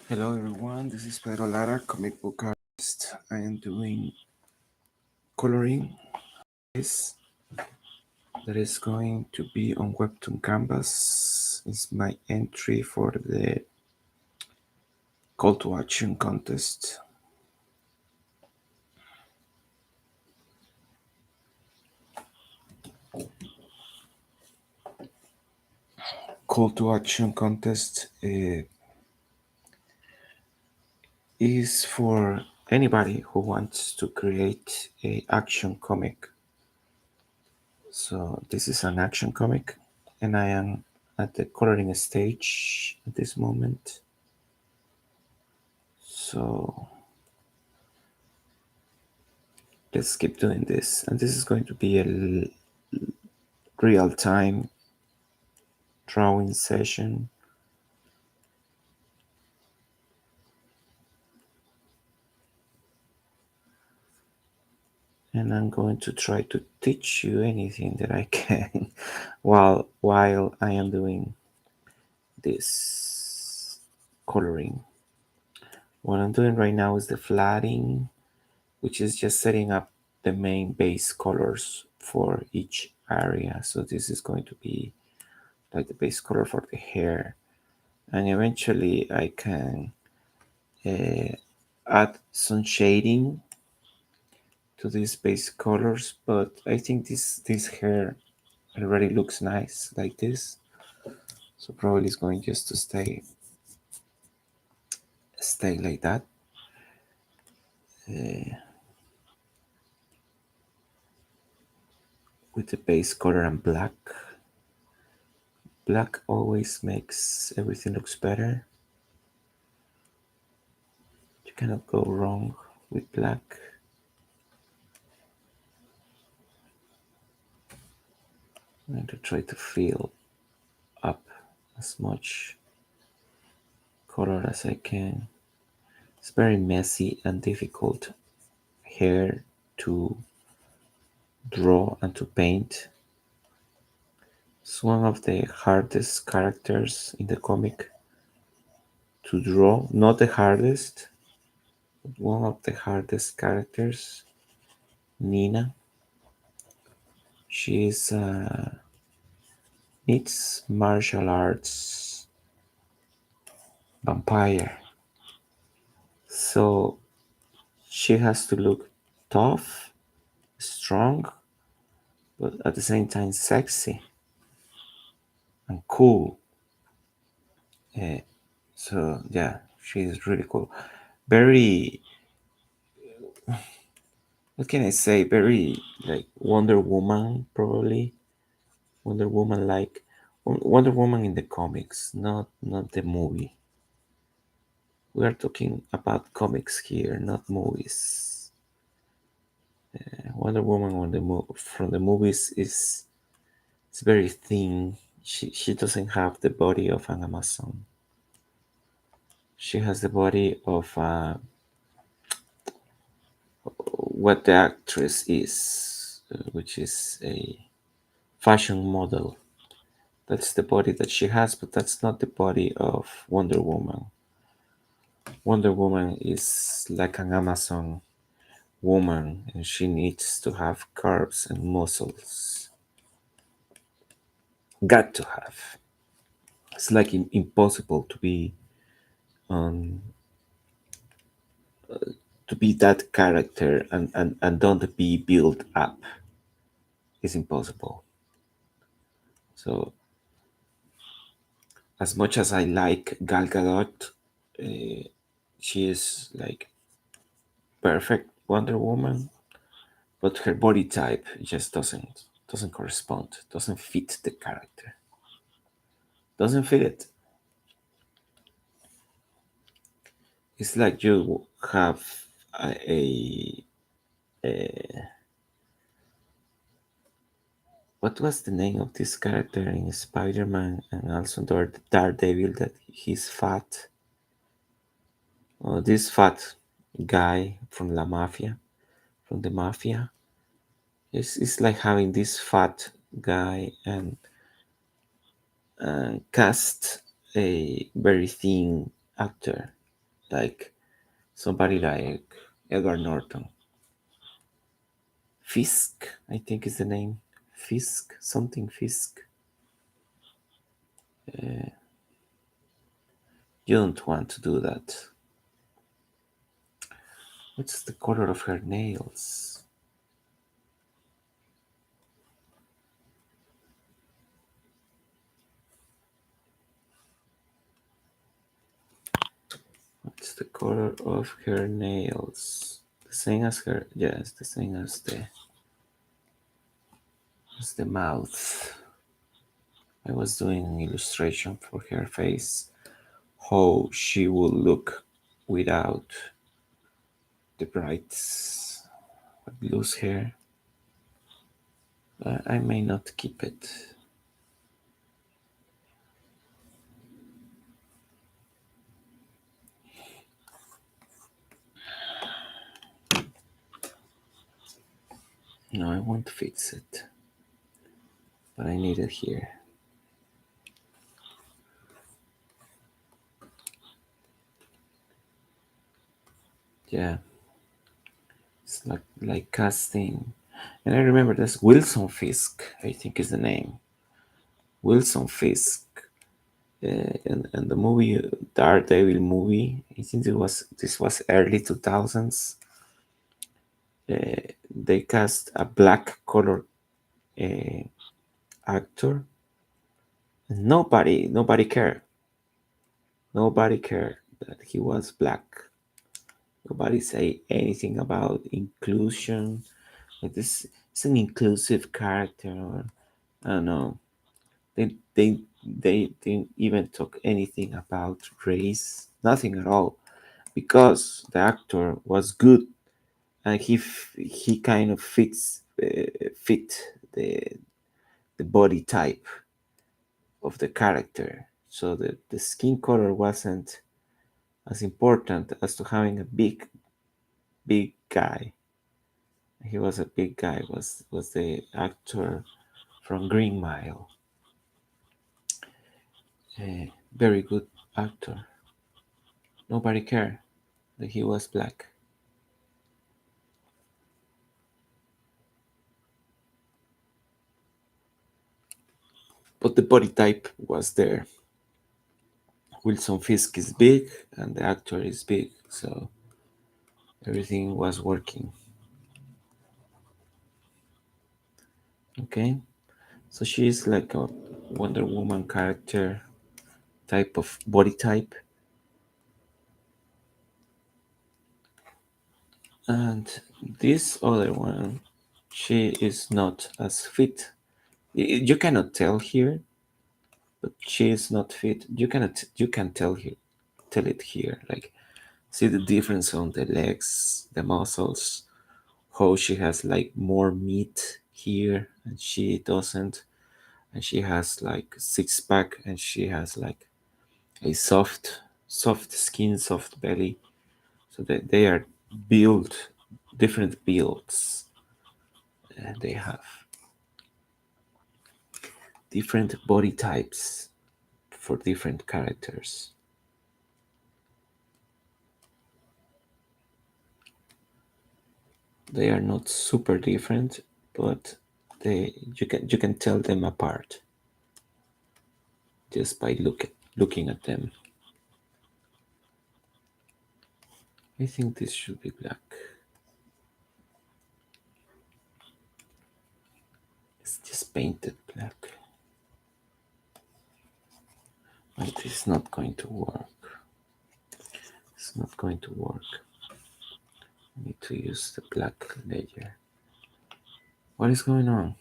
Hello everyone, this is Pedro Lara, comic book artist. I am doing coloring. This that is going to be on Webtoon Canvas is my entry for the call to action contest. Call to action contest is for anybody who wants to create a action comic. So this is an action comic, and I am at the coloring stage at this moment. So let's keep doing this, and this is going to be a real-time drawing session. And I'm going to try to teach you anything that I can while I am doing this coloring. What I'm doing right now is the flatting, which is just setting up the main base colors for each area. So this is going to be like the base color for the hair, and eventually I can add some shading to these base colors, but I think this hair already looks nice like this, so probably it's going just to stay like that. uh, with the base color and black always makes everything looks better. You cannot go wrong with black. I'm going to try to fill up as much color as I can. It's very messy and difficult hair to draw and to paint. It's one of the hardest characters in the comic to draw. Not the hardest, but one of the hardest characters. Nina. She is needs martial arts vampire. So she has to look tough, strong, but at the same time sexy and cool. Uh, so yeah, she's really cool. Very, what can I say? Very like Wonder Woman, probably Wonder Woman, like Wonder Woman in the comics, not the movie. We are talking about comics here, not movies. Wonder Woman on from the movies is it's very thin. She doesn't have the body of an Amazon. She has the body of what the actress is, which is a fashion model. That's the body that she has, but that's not the body of Wonder Woman. Wonder Woman is like an Amazon woman, and she needs to have curves and muscles. Got to have. It's like impossible um, to be that character and don't be built up. It's impossible. So as much as I like Gal Gadot, she is like perfect Wonder Woman, but her body type just doesn't correspond, doesn't fit the character, doesn't fit it. It's like you have a what was the name of this character in Spider-Man and also Daredevil that he's fat. This fat guy from La Mafia, from the Mafia. It's like having this fat guy and cast a very thin actor. like somebody like Edward Norton. Fisk, I think is the name. Fisk, something Fisk. You don't want to do that. What's the color of her nails? What's the color of her nails? The same as her, yes, the same as the mouth. I was doing an illustration for her face, how she would look without the bright loose hair. I may not keep it. No, I won't fix it, but I need it here. Yeah, it's like casting. And I remember this Wilson Fisk, I think is the name. Wilson Fisk. And the movie Daredevil movie, I think this was early 2000s. They cast a black color uh, actor. Nobody cared. Nobody cared that he was black. Nobody say anything about inclusion. Like this is an inclusive character. Or, I don't know. They didn't even talk anything about race. Nothing at all, because the actor was good and he kind of fit the body type of the character. So the skin color wasn't as important as to having a big guy. He was a big guy. Was the actor from Green Mile? A very good actor. Nobody cared that he was black. But the body type was there. Wilson Fisk is big and the actor is big, so everything was working. Okay, so she's like a Wonder Woman character type of body type, and this other one, she is not as fit. You cannot tell here, but she is not fit. You can tell it here. Like see the difference on the legs, the muscles, how she has like more meat here and she doesn't, and she has like six pack and she has like a soft skin, soft belly, so that they are built different builds, and they have different body types for different characters. They are not super different, but they you can tell them apart just by looking at them. I think this should be black. It's just painted black. It is not going to work. It's not going to work. I need to use the black layer. What is going on?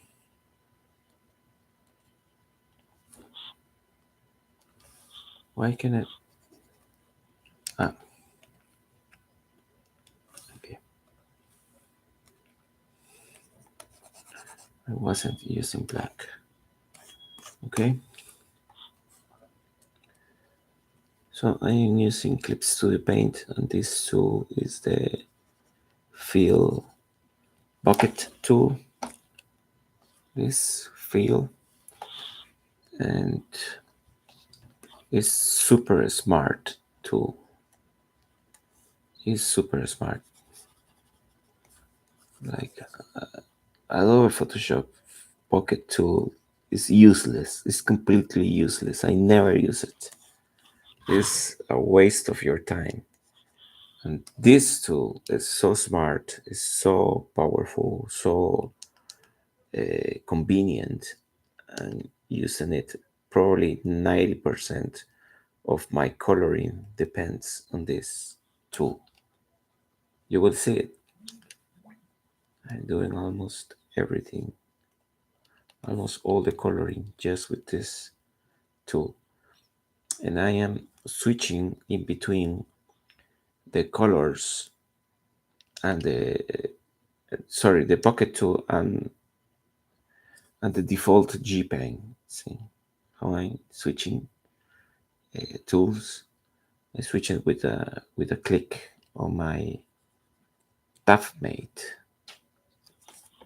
Why can it? Ah, okay. I wasn't using black. Okay. So I am using Clip Studio Paint, and this tool is the Fill Bucket tool. This fill, and it's super smart tool. is super smart. Like I love Photoshop. Pocket tool is useless. It's completely useless. I never use it. It's a waste of your time. And this tool is so smart, is so powerful, so convenient, and using it probably 90% of my coloring depends on this tool. You will see it. I'm doing almost everything, almost all the coloring just with this tool. And I am switching in between the colors and the pocket tool and the default G-Pen. See how I'm switching tools? I switch it with a click on my TabMate.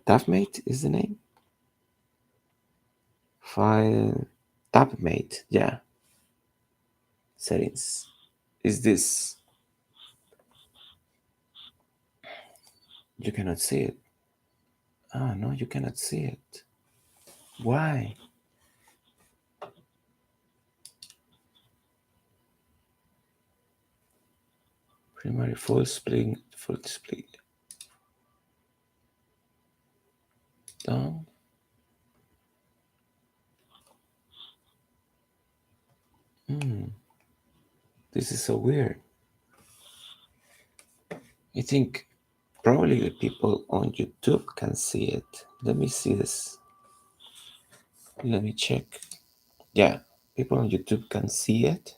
TabMate is the name. File TabMate. Yeah. Settings. Is this? You cannot see it. Ah, no, you cannot see it. Why? Primary full split. Full split. Done. Hmm. This is so weird. I think probably the people on YouTube can see it. Let me see this. Let me check. Yeah, people on YouTube can see it.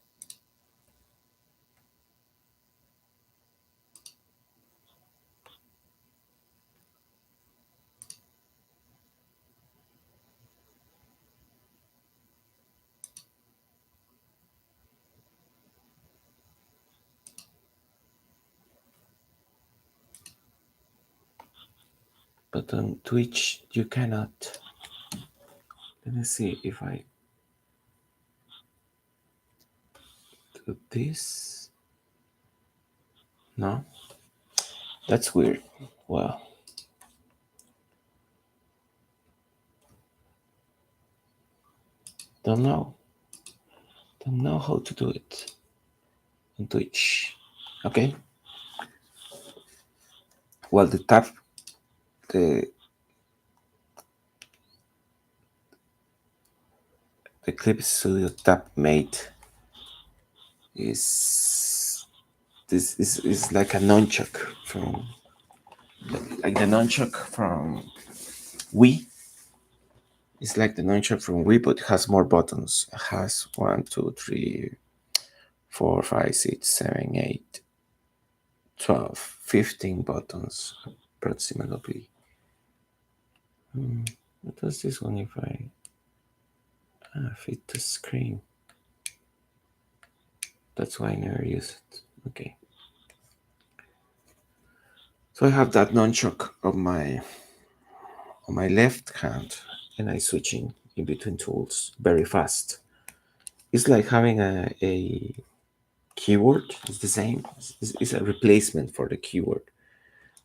But on Twitch you cannot. Let me see if I do this. No, that's weird. Well, don't know. Don't know how to do it on Twitch. Okay. Well, the the Clip Studio tab mate is is like a nunchuck from like the nunchuck from Wii. It's like the nunchuck from Wii, but it has more buttons. It has 1, 2, 3, 4, 5, 6, 7, 8, 12, 15 buttons approximately. What does this one if I fit the screen? That's why I never use it. Okay. So I have that nunchuck on my left hand and I switching in between tools very fast. It's like having a keyboard. It's the same. It's a replacement for the keyboard.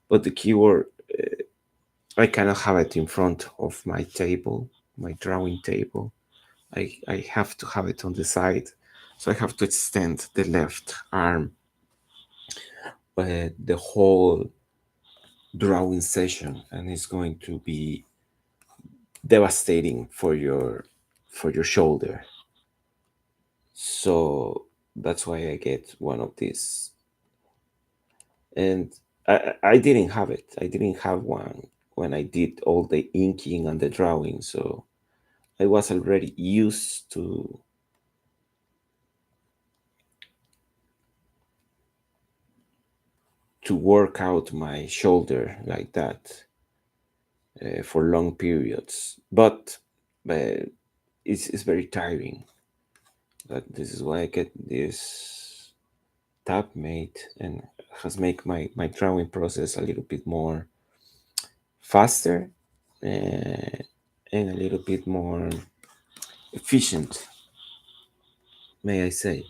But the keyboard, I cannot have it in front of my table, my drawing table. I have to have it on the side. So I have to extend the left arm the whole drawing session, and it's going to be devastating for your shoulder. So that's why I get one of these. And I didn't have it. I didn't have one when I did all the inking and the drawing. So I was already used to work out my shoulder like that for long periods. But it's very tiring. But this is why I get this tab made and has make my drawing process a little bit more faster and a little bit more efficient, may I say.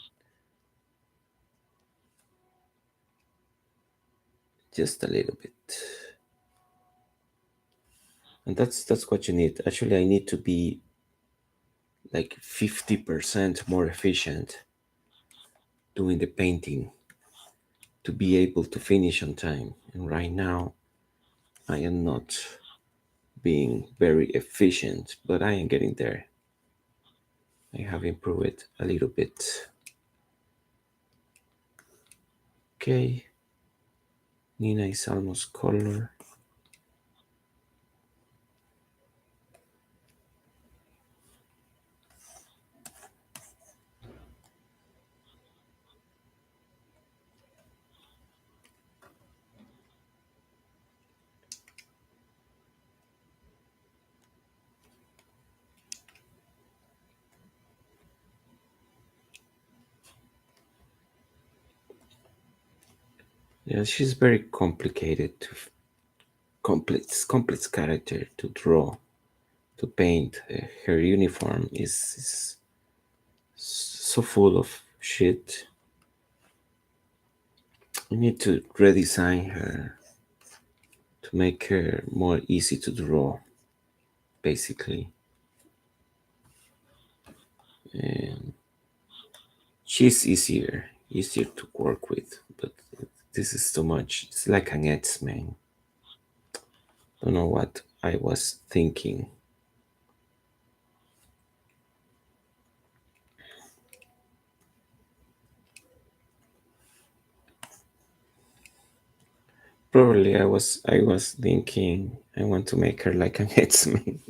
just a little bit. And that's what you need. Actually, I need to be like 50% more efficient doing the painting to be able to finish on time. And right now, I am not being very efficient, but I am getting there. I have improved it a little bit. Okay, Nina is almost color. Yeah, she's very complicated to complex character to draw, to paint. Her uniform is so full of shit. I need to redesign her to make her more easy to draw, basically. And she's easier to work with, but this is too much. It's like an X-Men. Don't know what I was thinking. Probably I was thinking I want to make her like an X-Men.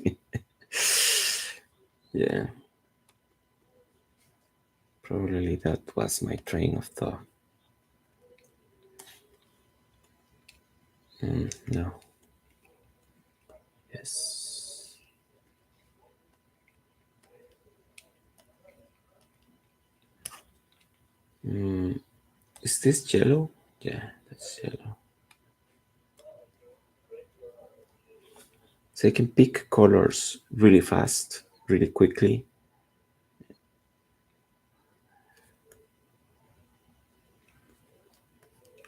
Yeah, probably that was my train of thought. No. Yes. Is this yellow? Yeah, that's yellow. So I can pick colors really fast, really quickly,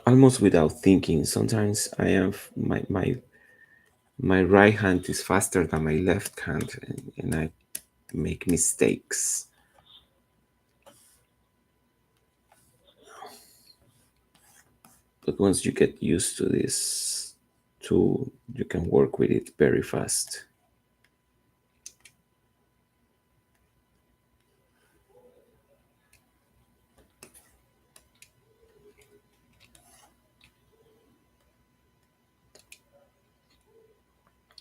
almost without thinking. Sometimes I have my right hand is faster than my left hand, and I make mistakes. But once you get used to this tool, you can work with it very fast.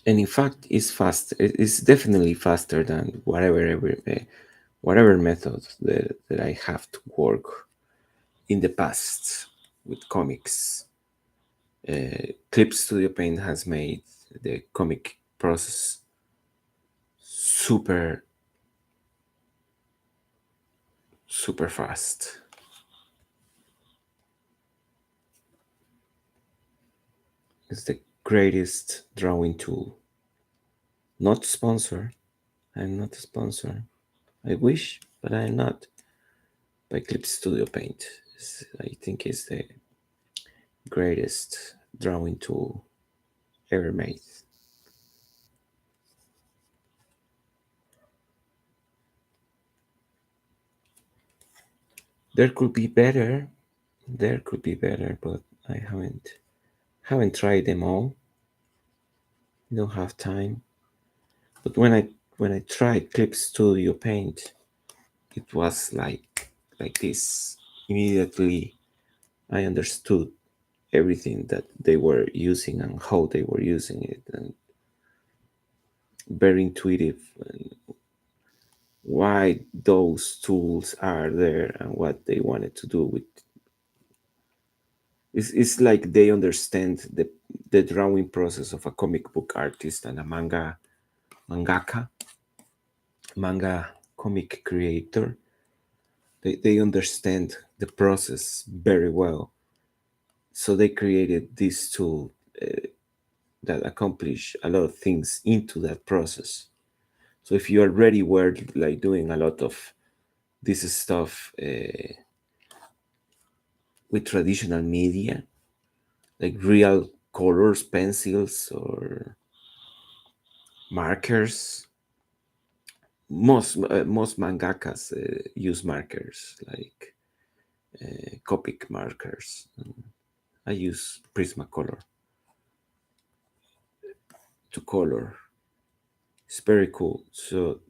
And in fact, it's fast. It's definitely faster than whatever method that I have to work in the past with comics. Clip Studio Paint has made the comic process super super fast. It's the greatest drawing tool. Not sponsor. I'm not a sponsor. I wish, but I'm not. By Clip Studio Paint, I think is the greatest drawing tool ever made. There could be better. There could be better, but I haven't tried them all. I don't have time. But when I tried Clip Studio Paint, it was like this. Immediately, I understood everything that they were using and how they were using it, and very intuitive. And why those tools are there and what they wanted to do with. It's like they understand the drawing process of a comic book artist and a mangaka, manga comic creator. They understand the process very well. So they created this tool that accomplish a lot of things into that process. So if you already were like doing a lot of this stuff with traditional media, like real colors, pencils, or markers. Most mangakas use markers like Copic markers. I use Prismacolor to color. It's very cool. So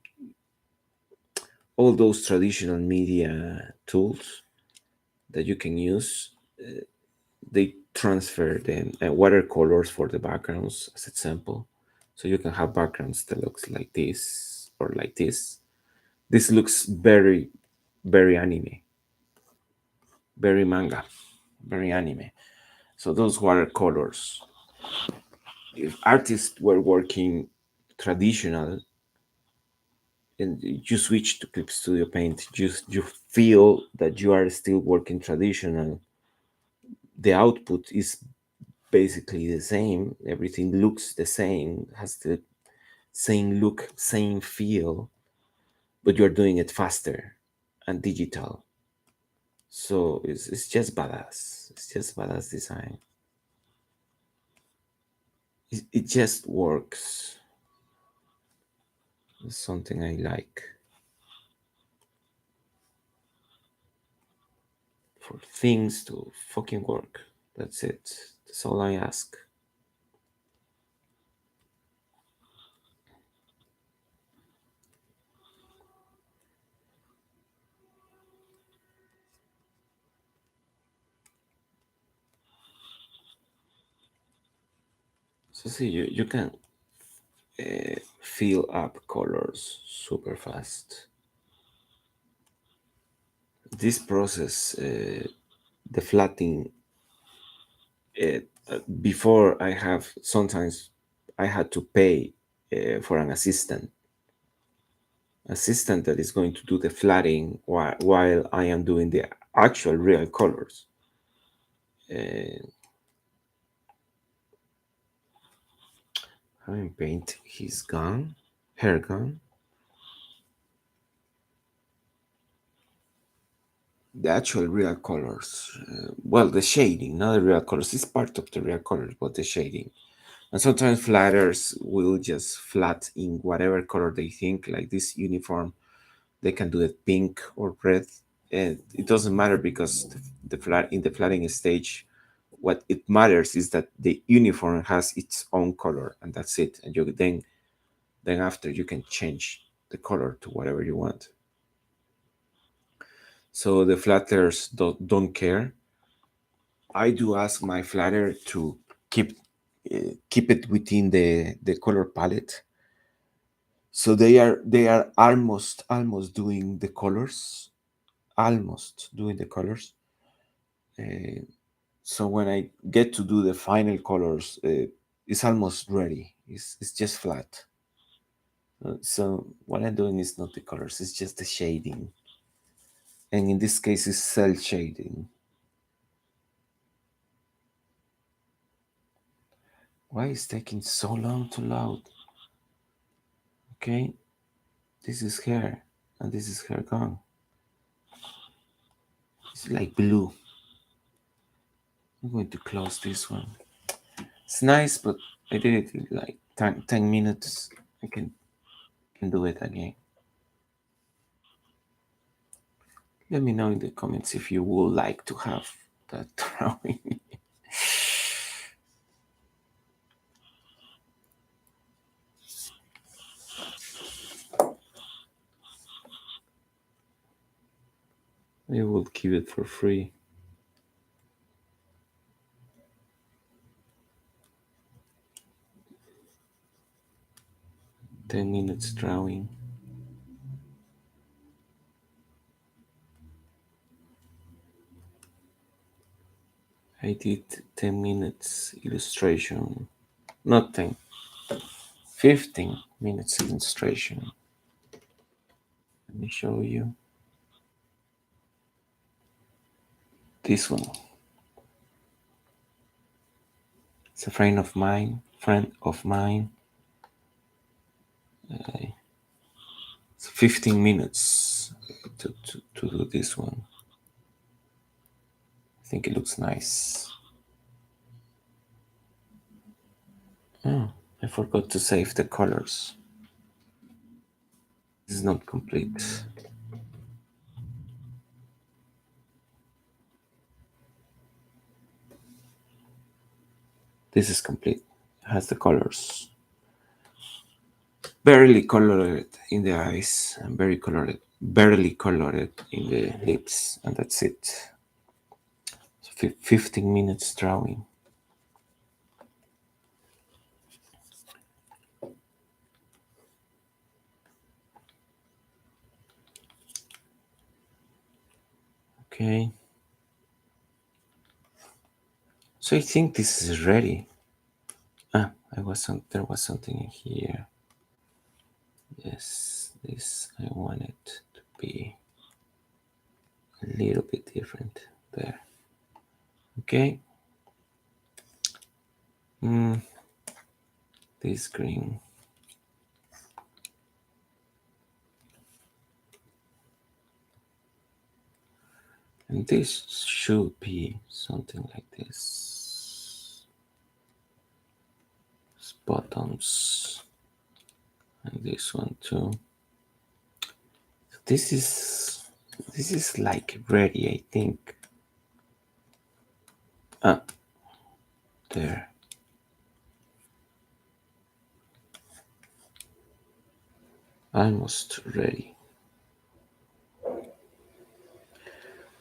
all those traditional media tools that you can use, they transfer them watercolors for the backgrounds as example. So you can have backgrounds that looks like this or like this. This looks very anime, very manga, very anime. So those watercolors, if artists were working traditional and you switch to Clip Studio Paint, you feel that you are still working traditional. The output is basically the same. Everything looks the same, has the same look, same feel, but you're doing it faster and digital. So it's just badass. It's just badass design. It just works. It's something I like. For things to fucking work. That's it. That's all I ask. So see, you can fill up colors super fast. This process, the flattening, before I have sometimes I had to pay for an assistant that is going to do the flattening while I am doing the actual real colors. Uh, Having paint his gun, hair gun. The actual real colors. Well, the shading, not the real colors. It's part of the real colors, but the shading. And sometimes flatters will just flat in whatever color they think, like this uniform. They can do it pink or red. And it doesn't matter because the flat in the flattening stage, what it matters is that the uniform has its own color, and that's it. And you then after you can change the color to whatever you want. So the flatters don't care. I do ask my flatter to keep it within the color palette. So they are almost doing the colors, almost doing the colors. Uh, so when I get to do the final colors, it's almost ready. It's just flat. So what I'm doing is not the colors; it's just the shading, and in this case, it's cell shading. Why is taking so long to load? Okay, this is hair, and this is hair gone. It's like blue. I'm going to close this one. It's nice, but I did it in like 10 minutes. I can do it again. Let me know in the comments if you would like to have that drawing. I will keep it for free. Ten minutes drawing. I did 10 minutes illustration. Not 10, 15 minutes illustration. Let me show you this one. It's a friend of mine. It's 15 minutes to do this one. I think it looks nice. Oh, I forgot to save the colors. This is not complete. This is complete. It has the colors. Barely colored in the eyes and very colored, barely colored in the lips, and that's it. So 15 minutes drawing. Okay. So I think this is ready. Ah, there was something in here. Yes, this I want it to be a little bit different there. Okay. Mm, this green. And this should be something like this. Buttons. And this one too. This is like ready, I think. Ah, there. Almost ready.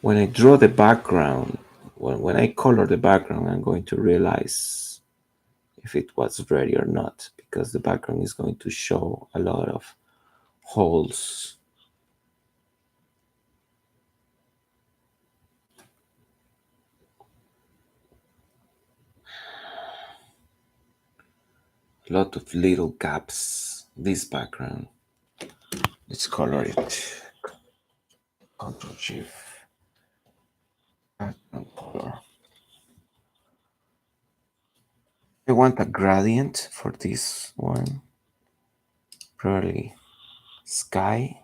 When I draw the background, when I color the background, I'm going to realize if it was ready or not, because the background is going to show a lot of holes. A lot of little gaps. This background. Let's color it. Control Shift. Background color. I want a gradient for this one. Probably sky.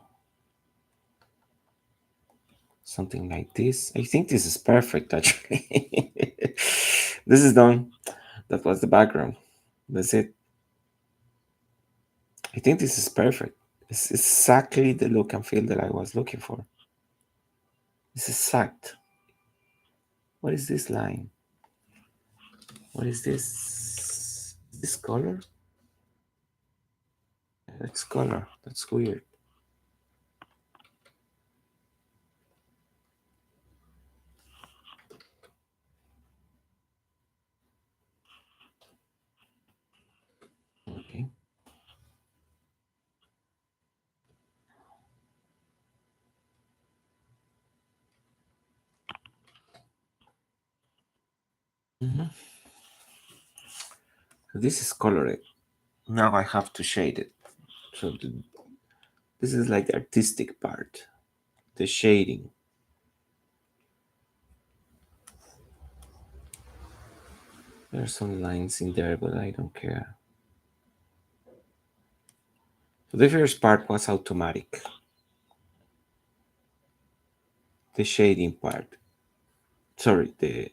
Something like this. I think this is perfect actually. This is done. That was the background. That's it. I think this is perfect. It's exactly the look and feel that I was looking for. It's exact. What is this line? What is this? This color? That's color. That's weird. Okay. Mhm. So this is colored. Now I have to shade it. So this is like the artistic part, the shading. There are some lines in there, but I don't care. So the first part was automatic. The shading part. Sorry, the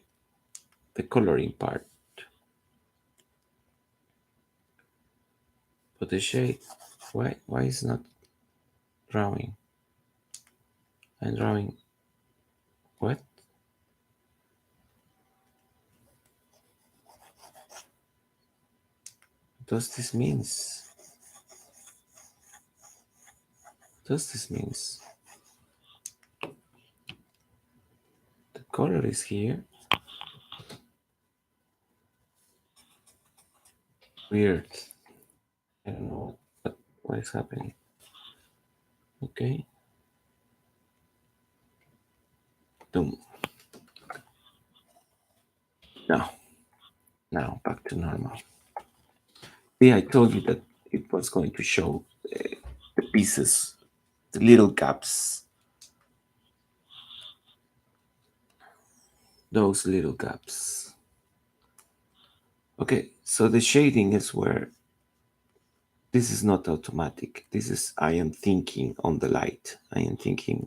coloring part. But the shade, why is not drawing? I'm drawing what? Does this means? Does this means the color is here? Weird. I don't know what is happening. Okay. Boom. Now, now back to normal. See, I told you that it was going to show the pieces, the little gaps, those little gaps. Okay, so the shading is where this is not automatic. This is I am thinking on the light. I am thinking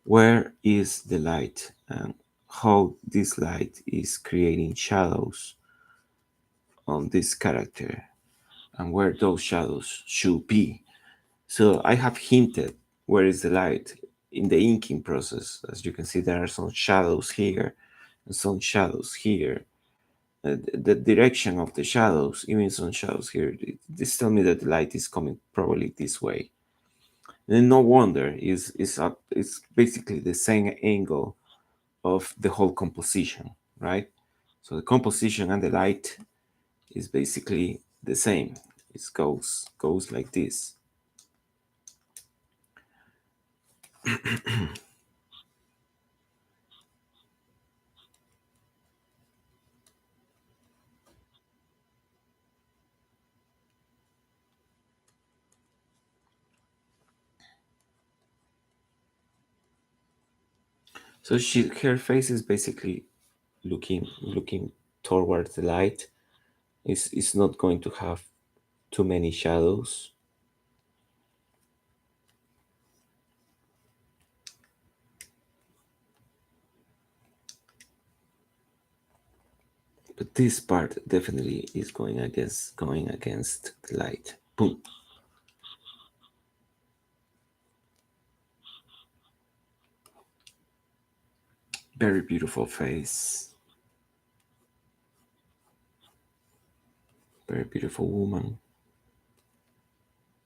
where is the light and how this light is creating shadows on this character and where those shadows should be. So I have hinted where is the light in the inking process. As you can see, there are some shadows here and some shadows here. The direction of the shadows, even some shadows here, this tell me that the light is coming probably this way. And no wonder is up. It's basically the same angle of the whole composition, right? So the composition and the light is basically the same. It goes like this. So her face is basically looking towards the light. It's not going to have too many shadows. But this part definitely is going against the light. Boom. Very beautiful face. Very beautiful woman.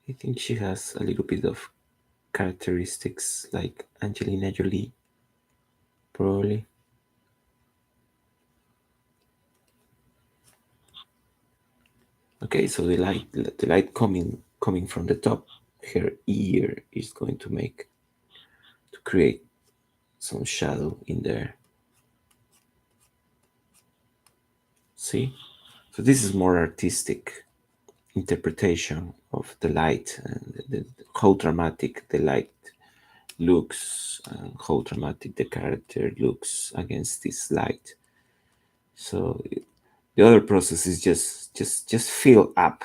I think she has a little bit of characteristics like Angelina Jolie, probably. Okay, so the light coming from the top, her ear is going to create some shadow in there. See? So this is more artistic interpretation of the light and how dramatic the light looks and how dramatic the character looks against this light. So the other process is just fill up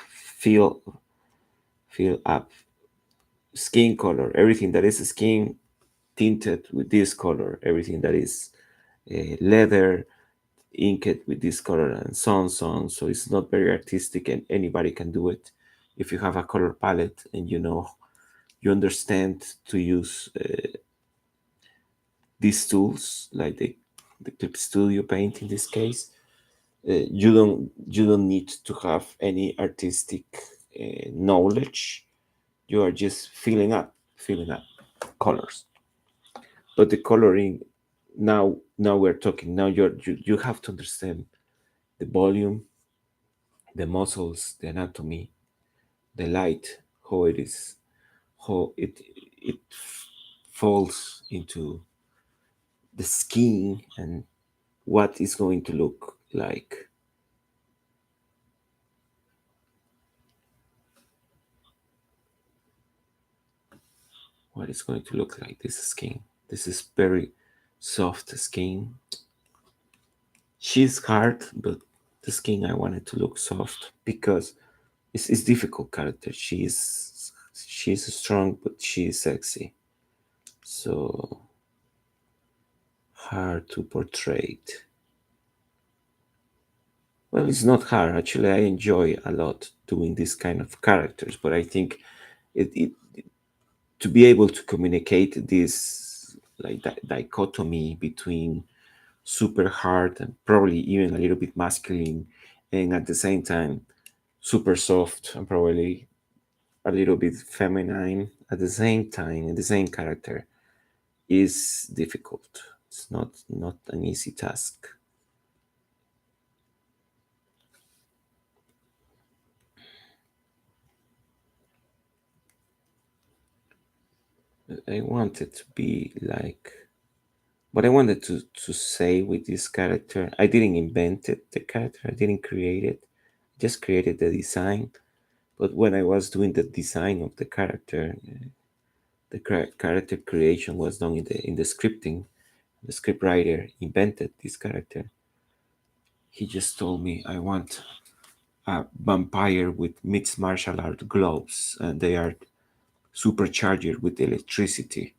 skin color, everything that is skin tinted with this color, everything that is leather inked with this color, and so on, so on. So it's not very artistic, and anybody can do it if you have a color palette and you understand to use these tools like the Clip Studio Paint in this case. You don't need to have any artistic knowledge. You are just filling up colors. But the coloring, now we're talking. Now you have to understand the volume, the muscles, the anatomy, the light, how it is, how it falls into the skin, and what is going to look like. What is going to look like this skin. This is very soft skin. She's hard, but the skin I wanted to look soft because it's difficult character. She's strong, but she's sexy. So hard to portray it. Well, it's not hard. Actually, I enjoy a lot doing this kind of characters, but I think it to be able to communicate this like dichotomy between super hard and probably even a little bit masculine, and at the same time super soft and probably a little bit feminine at the same time in the same character is difficult. It's not an easy task. I wanted to be like what I wanted to say with this character. I didn't invent it, the character. I didn't create it. Just created the design. But when I was doing the design of the character, the character creation was done in the scripting. The scriptwriter invented this character. He just told me I want a vampire with mixed martial art gloves, and they are supercharged with electricity.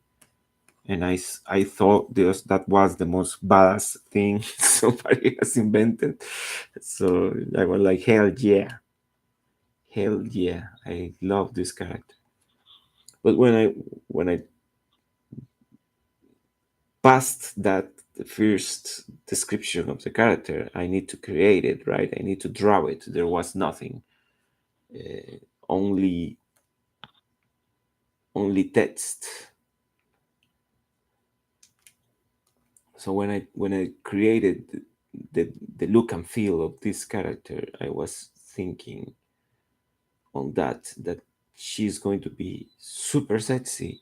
and I thought that was the most badass thing somebody has invented. So I was like, hell yeah, I love this character. But when I passed that first description of the character, I need to create it, right? I need to draw it. There was nothing, only only text. So when I created the look and feel of this character, I was thinking on that she's going to be super sexy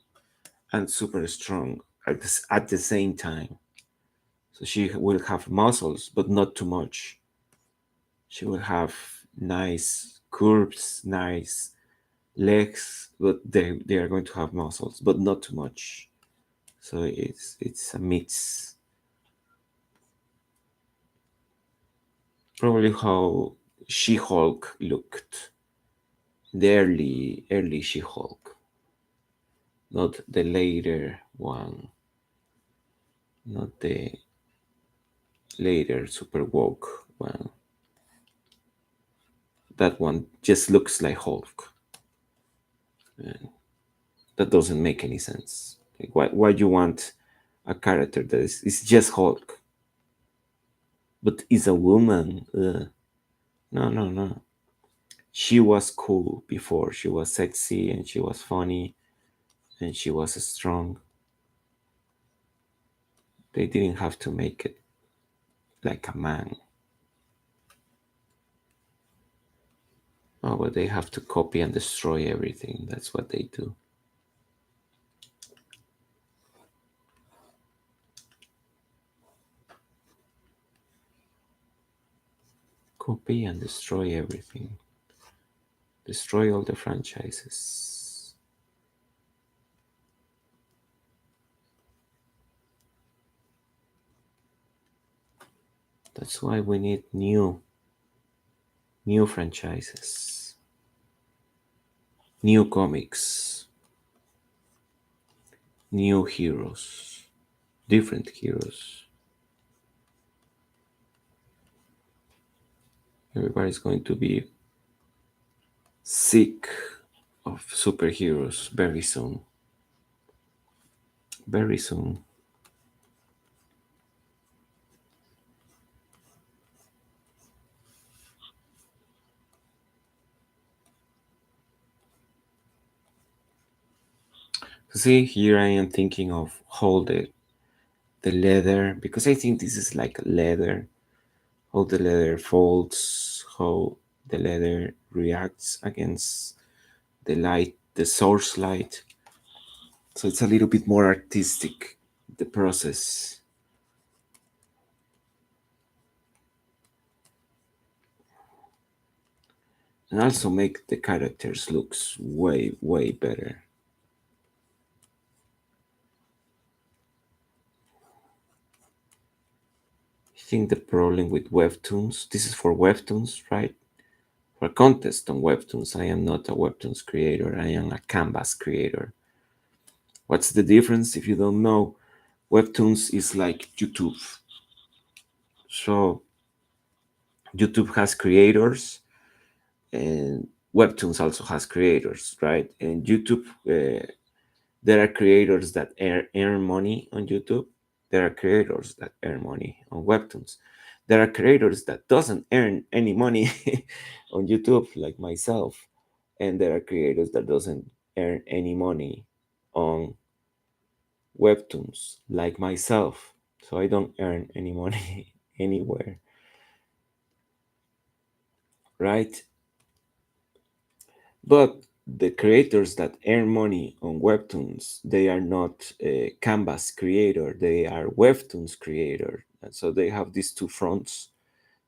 and super strong at the same time. So she will have muscles, but not too much. She will have nice curves, nice legs, but they are going to have muscles, but not too much. So it's a mix. Probably how She-Hulk looked, the early She-Hulk, not the later one, not the later super woke one. That one just looks like Hulk. That doesn't make any sense. Like, why you want a character that is just Hulk, but is a woman? Ugh. No, no, no. She was cool before. She was sexy and she was funny and she was strong. They didn't have to make it like a man. Oh, but they have to copy and destroy everything. That's what they do. Copy and destroy everything. Destroy all the franchises. That's why we need new franchises, new comics, new heroes, different heroes. Everybody's going to be sick of superheroes very soon. Very soon. See, here I am thinking of hold the leather, because I think this is like leather, how the leather folds, how the leather reacts against the light, the source light. So it's a little bit more artistic, the process. And also make the characters looks way better. I think the problem with webtoons, this is for webtoons, right? For a contest on webtoons, I am not a webtoons creator, I am a canvas creator. What's the difference if you don't know? Webtoons is like YouTube. So YouTube has creators and Webtoons also has creators, right? And YouTube, there are creators that earn money on YouTube. There are creators that earn money on Webtoons. There are creators that doesn't earn any money on YouTube, like myself, and there are creators that doesn't earn any money on Webtoons, like myself. So I don't earn any money anywhere, right? But the creators that earn money on Webtoons, they are not a Canvas creator, they are Webtoons creator. And so they have these two fronts.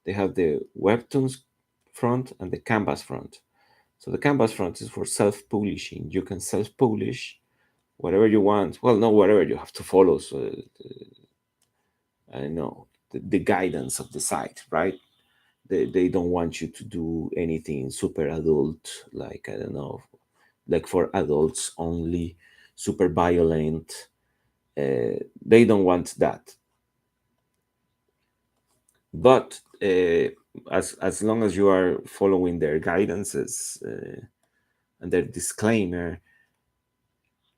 They have the Webtoons front and the Canvas front. So the Canvas front is for self-publishing. You can self-publish whatever you want. Well, not whatever, you have to follow. So I don't know the guidance of the site, right? They don't want you to do anything super adult, like I don't know, like for adults only, super violent, They don't want that. But as long as you are following their guidances and their disclaimer,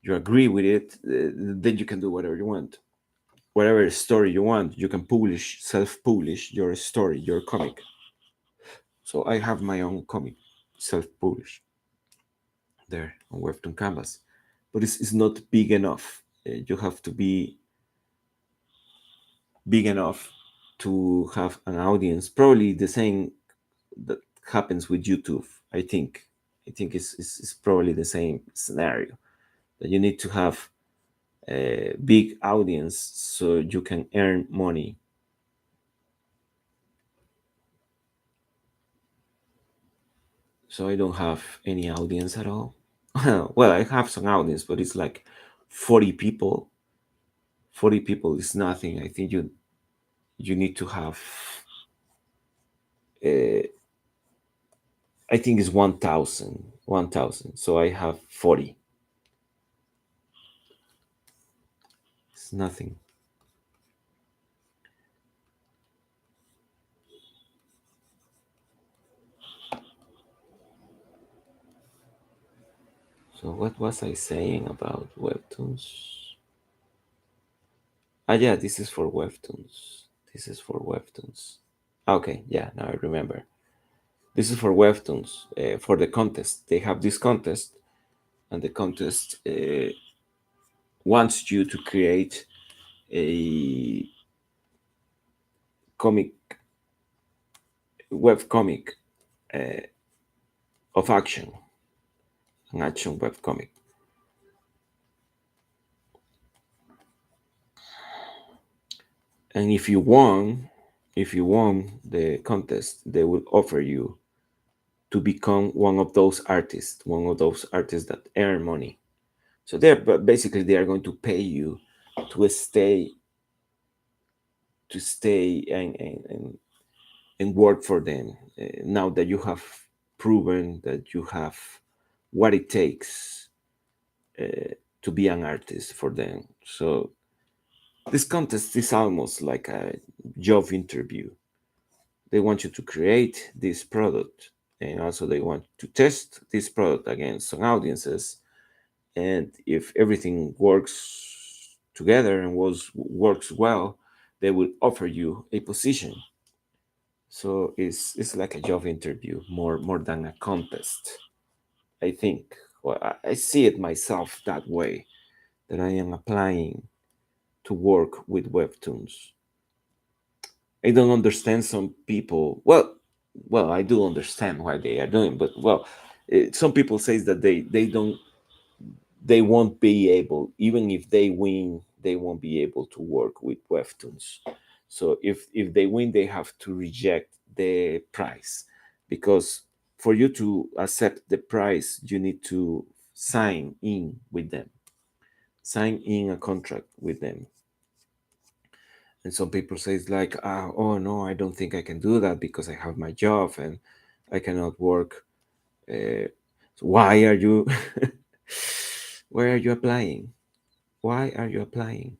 you agree with it, then you can do whatever you want. Whatever story you want, you can publish, self-publish your story, your comic. So I have my own comic, self-published there on Webtoon Canvas, but it's not big enough. You have to be big enough to have an audience. Probably the same that happens with YouTube. I think. I think it's probably the same scenario that you need to have a big audience so you can earn money. So I don't have any audience at all. Well, I have some audience, but it's like 40 people. 40 people is nothing. I think you need to have. I think it's 1,000. 1,000. So I have 40. It's nothing. So what was I saying about webtoons? Ah, yeah, this is for webtoons. This is for webtoons. Okay, yeah, now I remember. This is for webtoons, for the contest. They have this contest, and the contest wants you to create a comic, web comic of action, an action web comic. And if you won the contest, they will offer you to become one of those artists that earn money. So basically they are going to pay you to stay and work for them. Now that you have proven that you have what it takes to be an artist for them. So this contest is almost like a job interview. They want you to create this product, and also they want to test this product against some audiences. And if everything works together and works well, they will offer you a position. So it's like a job interview more than a contest. I think. Well, I see it myself that way, that I am applying to work with webtoons. I don't understand some people. Well, I do understand why they are doing, but some people say that they don't, they won't be able, even if they win, they won't be able to work with webtoons. So if they win, they have to reject the price, because for you to accept the price, you need to sign in with them, sign in a contract with them. And some people say it's like, oh no, I don't think I can do that because I have my job and I cannot work. So why are you why are you applying? Why are you applying?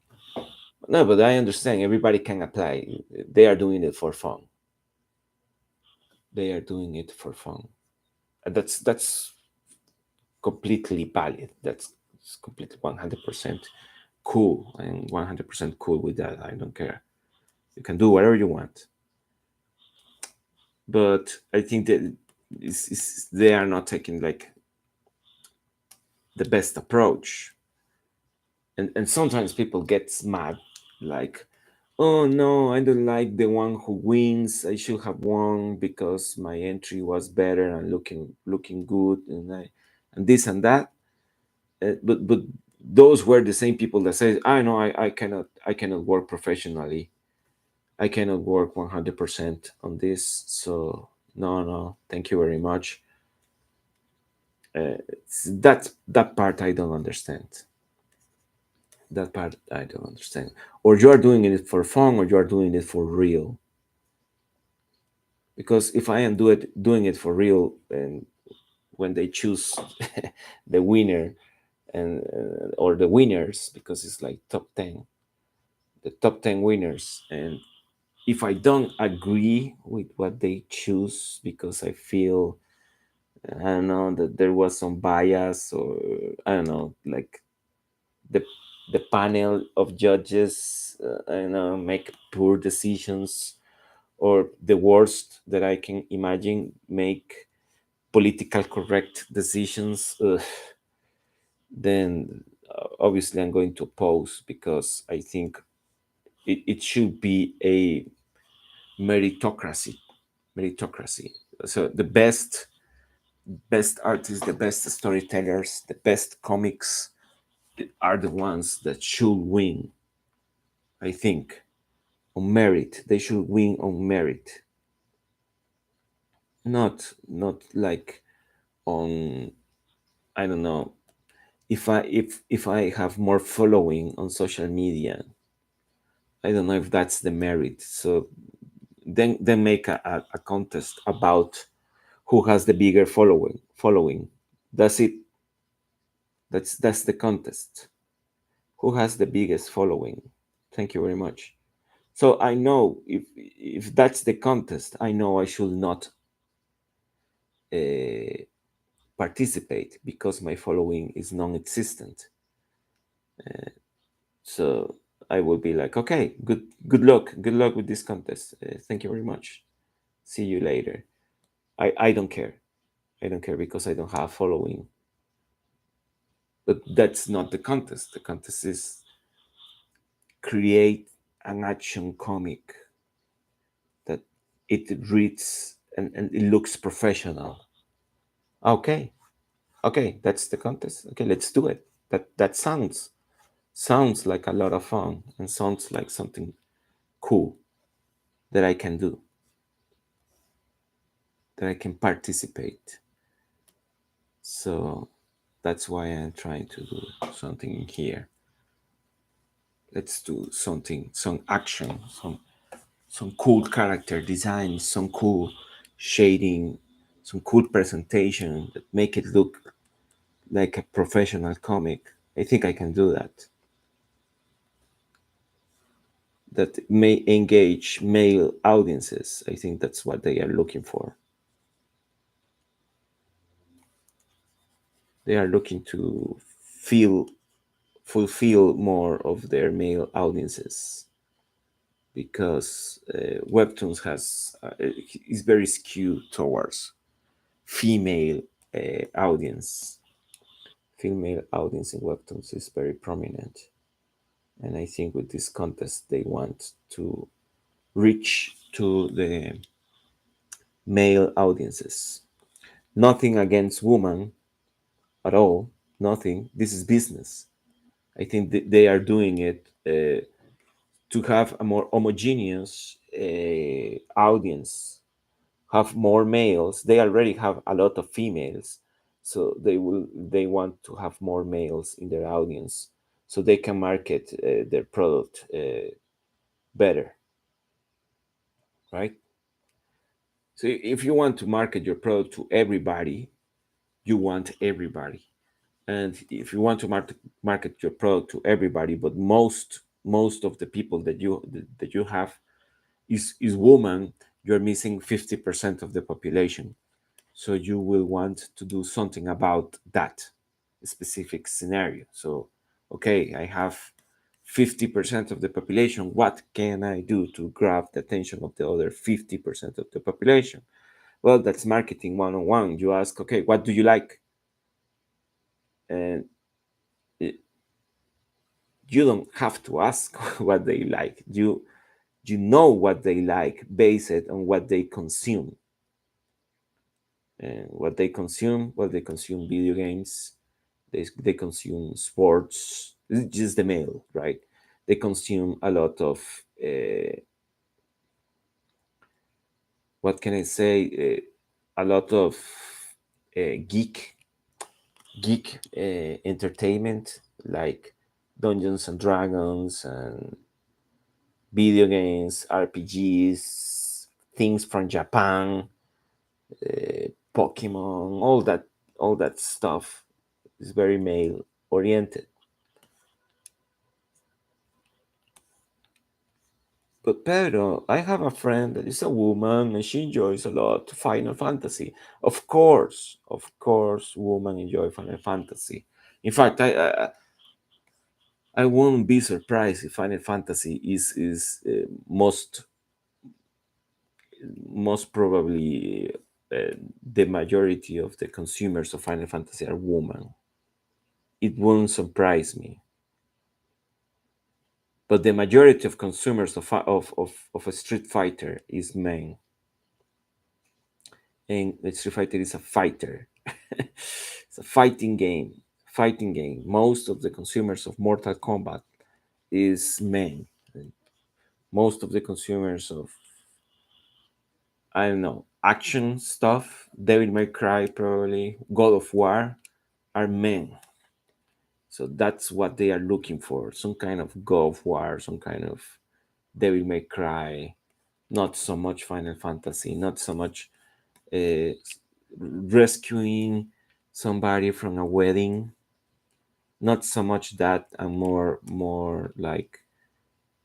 No, but I understand everybody can apply. They are doing it for fun. They are doing it for fun. That's completely valid. That's completely 100% cool. I'm 100% cool with that. I don't care. You can do whatever you want. But I think that they are not taking like the best approach. And sometimes people get mad, like, oh no, I don't like the one who wins. I should have won because my entry was better and looking good, and this and that. But those were the same people that say, I know I cannot work professionally. I cannot work 100% on this. So no, thank you very much. That part I don't understand. That part I don't understand. Or you are doing it for fun, or you are doing it for real. Because if I am doing it for real, and when they choose the winner, and or the winners, because it's like top 10, the top 10 winners. And if I don't agree with what they choose, because I feel, I don't know, that there was some bias, or I don't know, like the the panel of judges, I don't know, make poor decisions, or the worst that I can imagine, make political correct decisions, then obviously I'm going to oppose, because I think it should be a meritocracy. Meritocracy. So the best artists, the best storytellers, the best comics are the ones that should win. I think on merit. They should win on merit, not like on, I don't know, if I have more following on social media. I don't know if that's the merit. So then make a contest about who has the bigger following. That's it. That's the contest. Who has the biggest following? Thank you very much. So I know, if that's the contest, I know I should not uh, participate, because my following is non-existent. So I will be like, okay, good luck with this contest. Thank you very much. See you later. I don't care. I don't care, because I don't have following. But that's not the contest. The contest is create an action comic that it reads, and it looks professional. Okay, okay, that's the contest. Okay, let's do it. That sounds like a lot of fun, and sounds like something cool that I can do, that I can participate. So that's why I'm trying to do something here. Let's do something, some action, some cool character design, some cool shading, some cool presentation that make it look like a professional comic. I think I can do that. That may engage male audiences. I think that's what they are looking for. They are looking to feel fulfill more of their male audiences, because Webtoons is very skewed towards female audience. Female audience in Webtoons is very prominent, and I think with this contest they want to reach to the male audiences. Nothing against women at all. Nothing. This is business. I think they are doing it to have a more homogeneous audience, have more males. They already have a lot of females, so they want to have more males in their audience, so they can market their product better, right? So if you want to market your product to everybody, you want everybody. And if you want to market your product to everybody, but most of the people that you have is woman, you're missing 50% of the population. So you will want to do something about that specific scenario. So, okay, I have 50% of the population. What can I do to grab the attention of the other 50% of the population? Well, that's marketing 101. You ask, okay, what do you like? And it, you don't have to ask what they like. You know what they like based on what they consume. And what they consume, well, they consume video games, they consume sports. It's just the male, right? They consume a lot of what can I say? A lot of geek entertainment, like Dungeons and Dragons and video games, RPGs, things from Japan, Pokemon, all that stuff is very male. oriented. But Pedro, I have a friend that is a woman and she enjoys a lot Final Fantasy. Of course, women enjoy Final Fantasy. In fact, I won't be surprised if Final Fantasy is most probably the majority of the consumers of Final Fantasy are women. It won't surprise me. But the majority of consumers of a Street Fighter is men, and the Street Fighter is a fighter. It's a fighting game. Fighting game. Most of the consumers of Mortal Kombat is men. Most of the consumers of, I don't know, action stuff, Devil May Cry probably, God of War, are men. So that's what they are looking for. Some kind of God of War, some kind of Devil May Cry, not so much Final Fantasy, not so much uh, rescuing somebody from a wedding, not so much that, and more like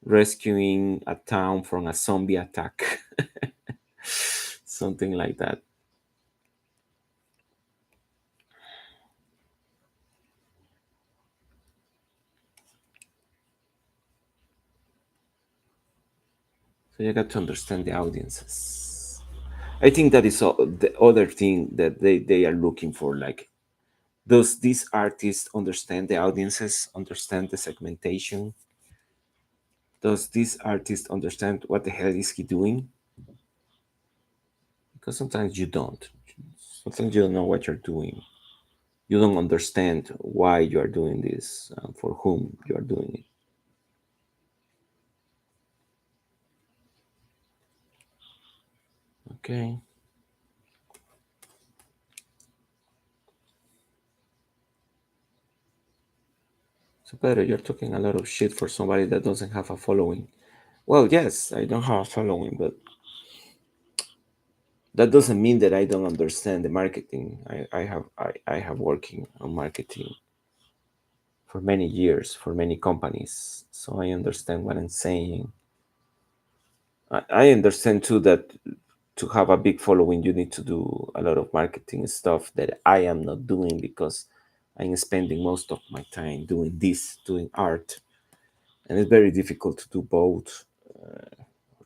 rescuing a town from a zombie attack. Something like that. So you got to understand the audiences. I think that is the other thing that they are looking for. Like, does this artist understand the audiences, understand the segmentation? Does this artist understand what the hell is he doing? Because sometimes you don't. Sometimes you don't know what you're doing. You don't understand why you are doing this, for whom you are doing it. Okay. So, Pedro, you're talking a lot of shit for somebody that doesn't have a following. Well, yes, I don't have a following, but that doesn't mean that I don't understand the marketing. I have working on marketing for many years for many companies, so I understand what I'm saying. I understand too that to have a big following, you need to do a lot of marketing stuff that I am not doing because I'm spending most of my time doing this, doing art, and it's very difficult to do both,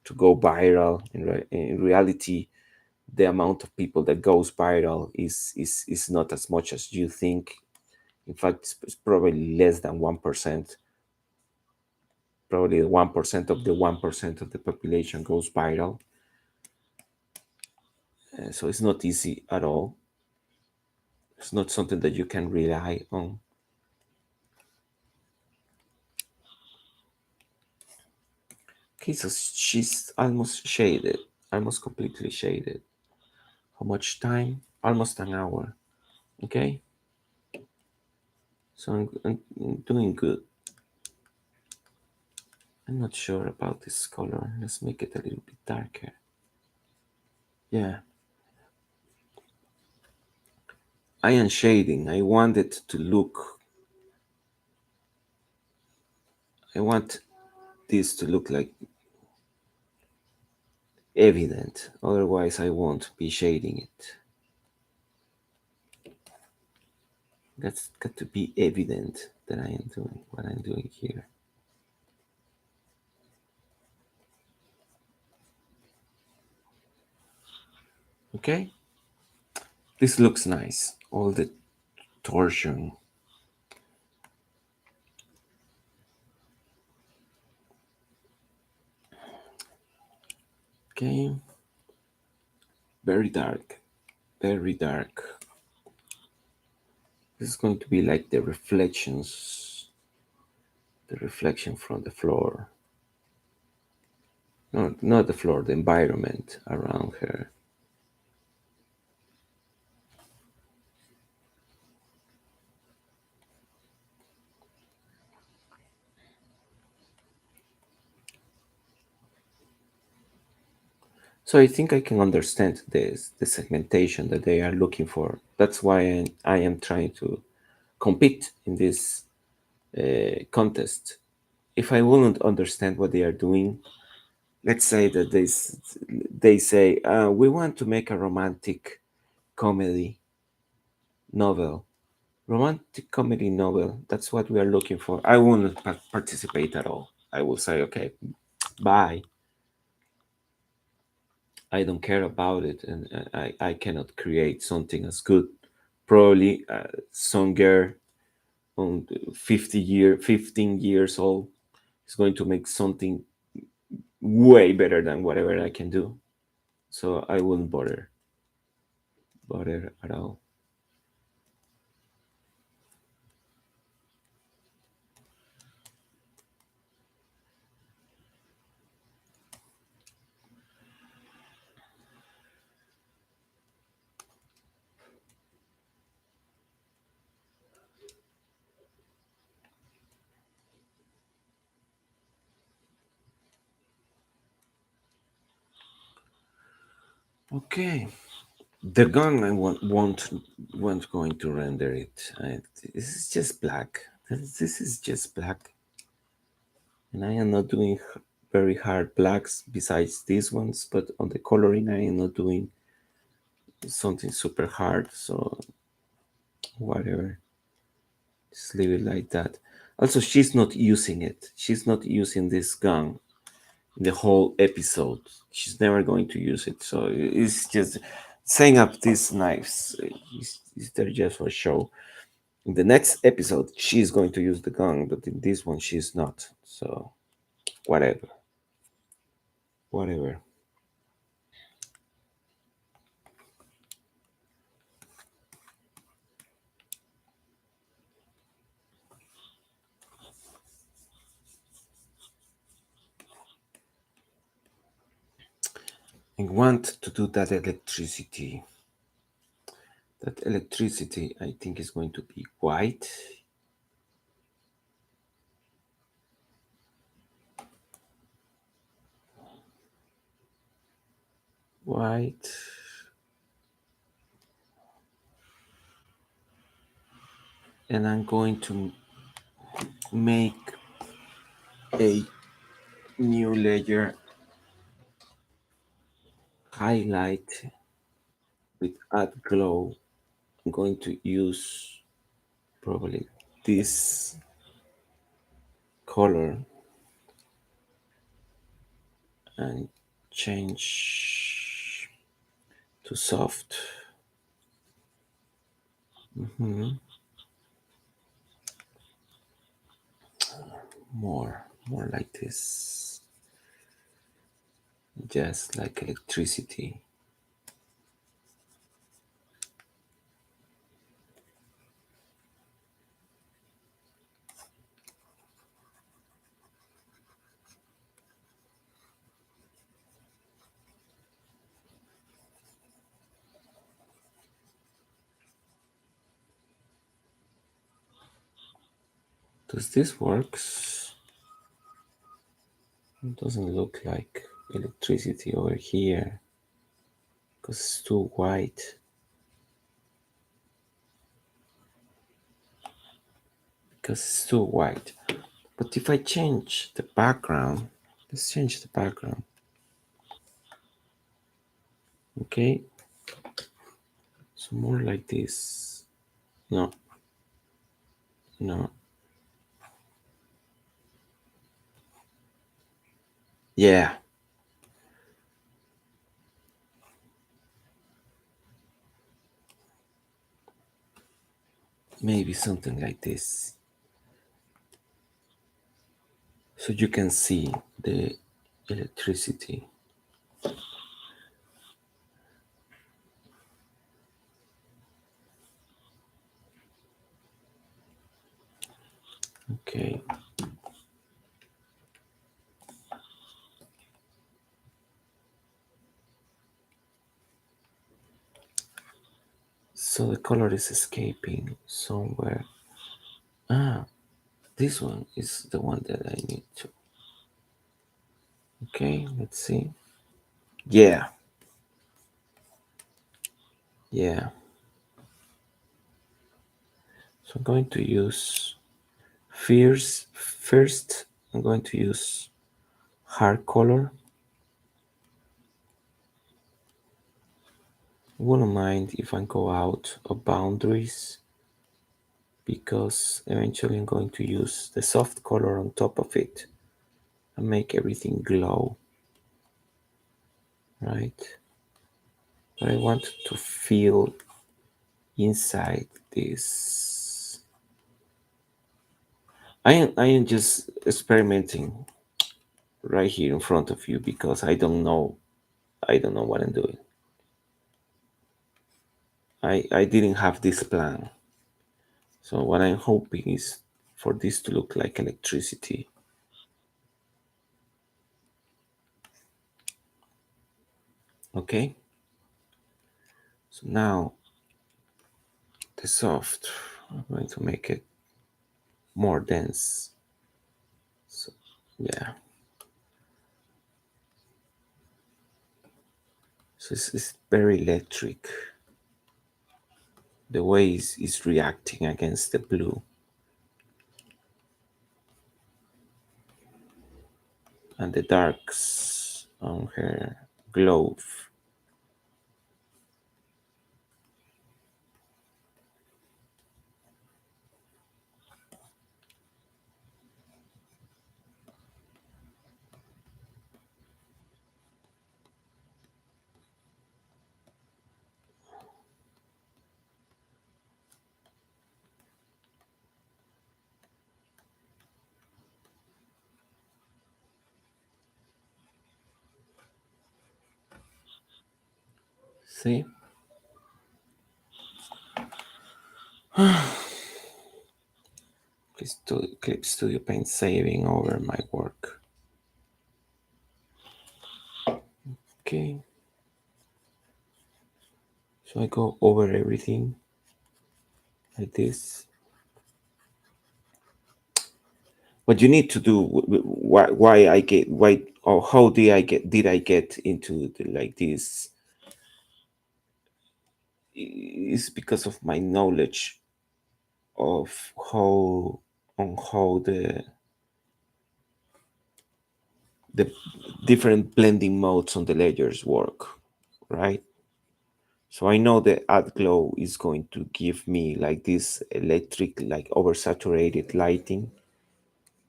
to go viral. In reality, the amount of people that goes viral is not as much as you think. In fact, it's probably less than 1%. Probably 1% of the 1% of the population goes viral. So it's not easy at all. It's not something that you can rely on. Okay, so she's almost shaded, almost completely shaded. How much time? Almost an hour. Okay, so I'm doing good. I'm not sure about this color. Let's make it a little bit darker. Yeah, I am shading. I want it to look, I want this to look like evident. Otherwise, I won't be shading it. That's got to be evident that I am doing what I'm doing here. Okay, this looks nice. All the torsion. Okay, very dark, very dark. This is going to be like the reflection from the floor. No, not the floor, the environment around her. So I think I can understand this, the segmentation that they are looking for. That's why I am trying to compete in this contest. If I wouldn't understand what they are doing, let's say that they say we want to make a romantic comedy novel. Romantic comedy novel. That's what we are looking for. I won't participate at all. I will say, okay, bye. I don't care about it, and I cannot create something as good. Probably some girl on 15 years old is going to make something way better than whatever I can do. So I wouldn't bother at all. Okay, the gun I won't going to render it. This is just black. This is just black, and I am not doing very hard blacks besides these ones. But on the coloring, I am not doing something super hard. So whatever, just leave it like that. Also, she's not using it. She's not using this gun the whole episode. She's never going to use it. So it's just setting up these knives. Is there just for show. In the next episode, she's going to use the gun, but in this one, she's not. So whatever, whatever. I want to do that electricity. That electricity, I think, is going to be white. White. And I'm going to make a new layer highlight with add glow. I'm going to use probably this color and change to soft. Mhm. More like this, just like electricity. Does this works? It doesn't look like electricity over here because it's too white. Because it's too white. But if I change the background, let's change the background. Okay, so more like this. No, no. Yeah, maybe something like this. So you can see the electricity. Okay, so the color is escaping somewhere. Ah, this one is the one that I need to. Okay, let's see. Yeah, yeah. So I'm going to use fierce first. I'm going to use hard color. I wouldn't mind if I go out of boundaries because eventually I'm going to use the soft color on top of it and make everything glow, right? But I want to feel inside this. I am just experimenting right here in front of you because I don't know what I'm doing. I didn't have this plan. So what I'm hoping is for this to look like electricity. Okay? So now the soft, I'm going to make it more dense. So yeah. So it's very electric. The way it's reacting against the blue. And the darks on her glove. See? Clip Studio Paint saving over my work. Okay. So I go over everything like this. What you need to do, why I get, why, or how did I get into like this, is because of my knowledge of how the different blending modes on the layers work, right? So I know the add glow is going to give me like this electric, like oversaturated lighting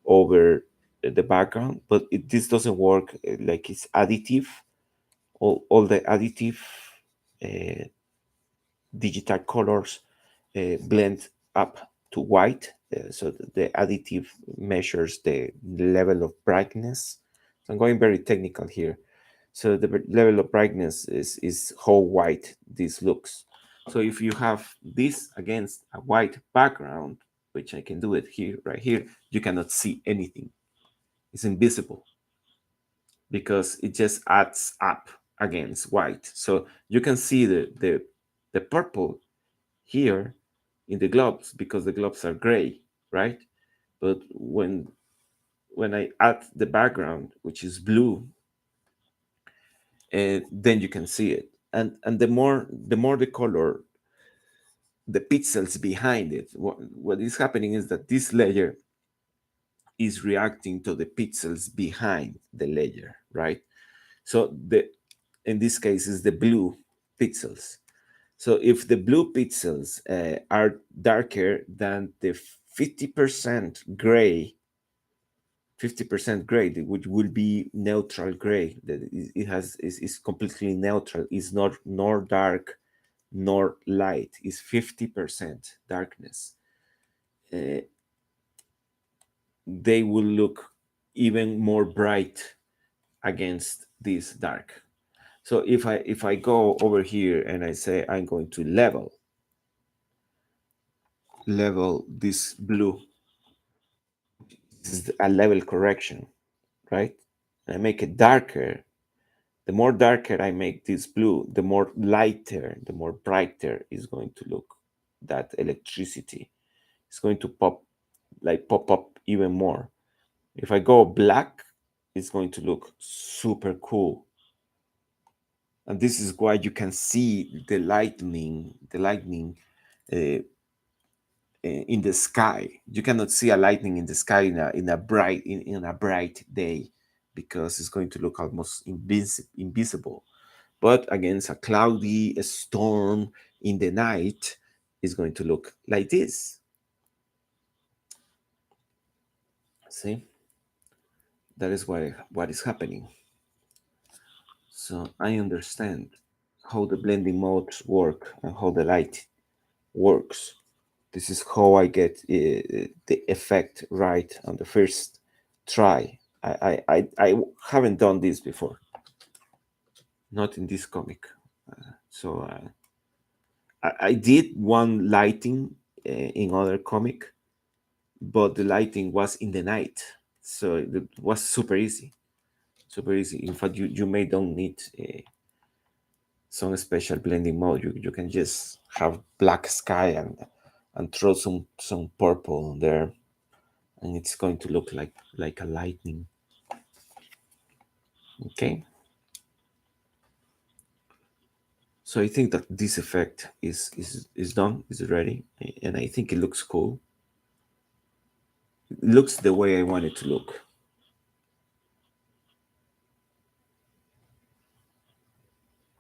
over the background, but this doesn't work like it's additive. All the additive uh, digital colors blend up to white. So the additive measures the level of brightness. So I'm going very technical here. So the level of brightness is how white this looks. So if you have this against a white background, which I can do it here, right here, you cannot see anything. It's invisible because it just adds up against white. So you can see the purple here in the globes because the globes are gray, right? But when I add the background, which is blue, then you can see it. And the more the color, the pixels behind it, what is happening is that this layer is reacting to the pixels behind the layer, right? So the in this case is the blue pixels. So if the blue pixels are darker than the 50% gray, 50% gray, which will be neutral gray, that it has is completely neutral, is not nor dark nor light, is 50% darkness. Uh, they will look even more bright against this dark. So if I go over here and I say I'm going to level this blue, this is a level correction, right? And I make it darker. The more darker I make this blue, the more lighter, the more brighter is going to look that electricity. It's going to pop up even more. If I go black, it's going to look super cool. And this is why you can see the lightning uh, in the sky. You cannot see a lightning in the sky in a bright day, because it's going to look almost invisible. But against a cloudy a storm in the night, it's going to look like this. See, that is what is happening. So I understand how the blending modes work and how the light works. This is how I get the effect right on the first try. I haven't done this before, not in this comic. So I did one lighting in other comic, but the lighting was in the night, so it was super easy, super easy. In fact, you may don't need some special blending mode. You can just have black sky and throw some purple on there, and it's going to look like a lightning. Okay, so I think that this effect is done, is ready, and I think it looks cool. It looks the way I want it to look.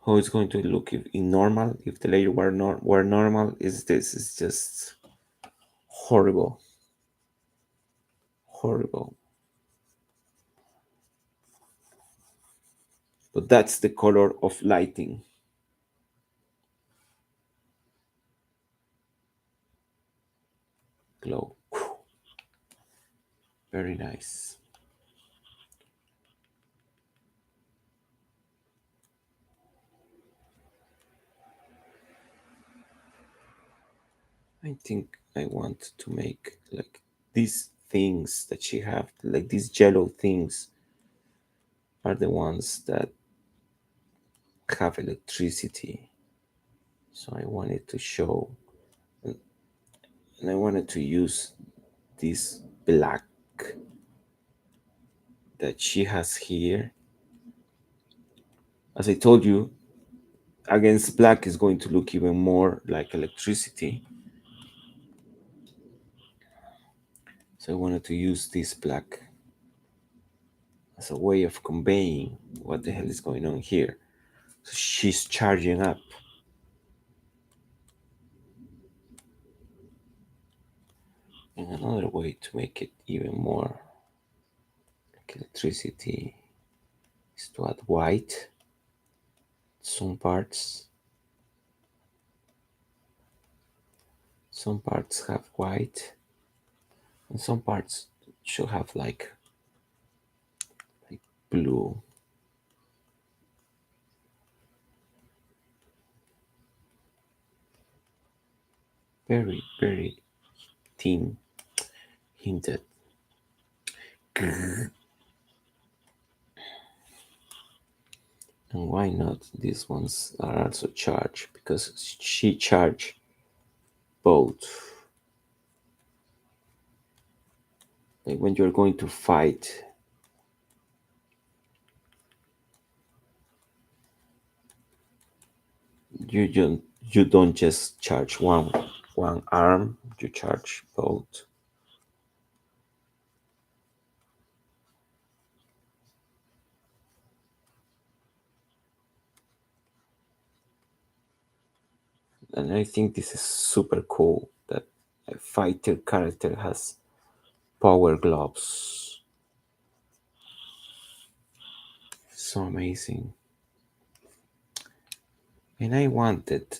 How it's going to look if in normal, if the layer were normal, is this is just horrible, horrible. But that's the color of lighting. Glow. Very nice. I think I want to make like these things that she have, like these yellow things, are the ones that have electricity. So I wanted to show, and I wanted to use this black that she has here. As I told you, against black is going to look even more like electricity. So I wanted to use this black as a way of conveying what the hell is going on here. So she's charging up. And another way to make it even more like electricity is to add white some parts. Some parts have white, and some parts should have like blue. Very, very thin hinted. And why not? These ones are also charged because she charged both. Like when you're going to fight, you don't just charge one arm, you charge both. And I think this is super cool that a fighter character has power gloves. So amazing. And I wanted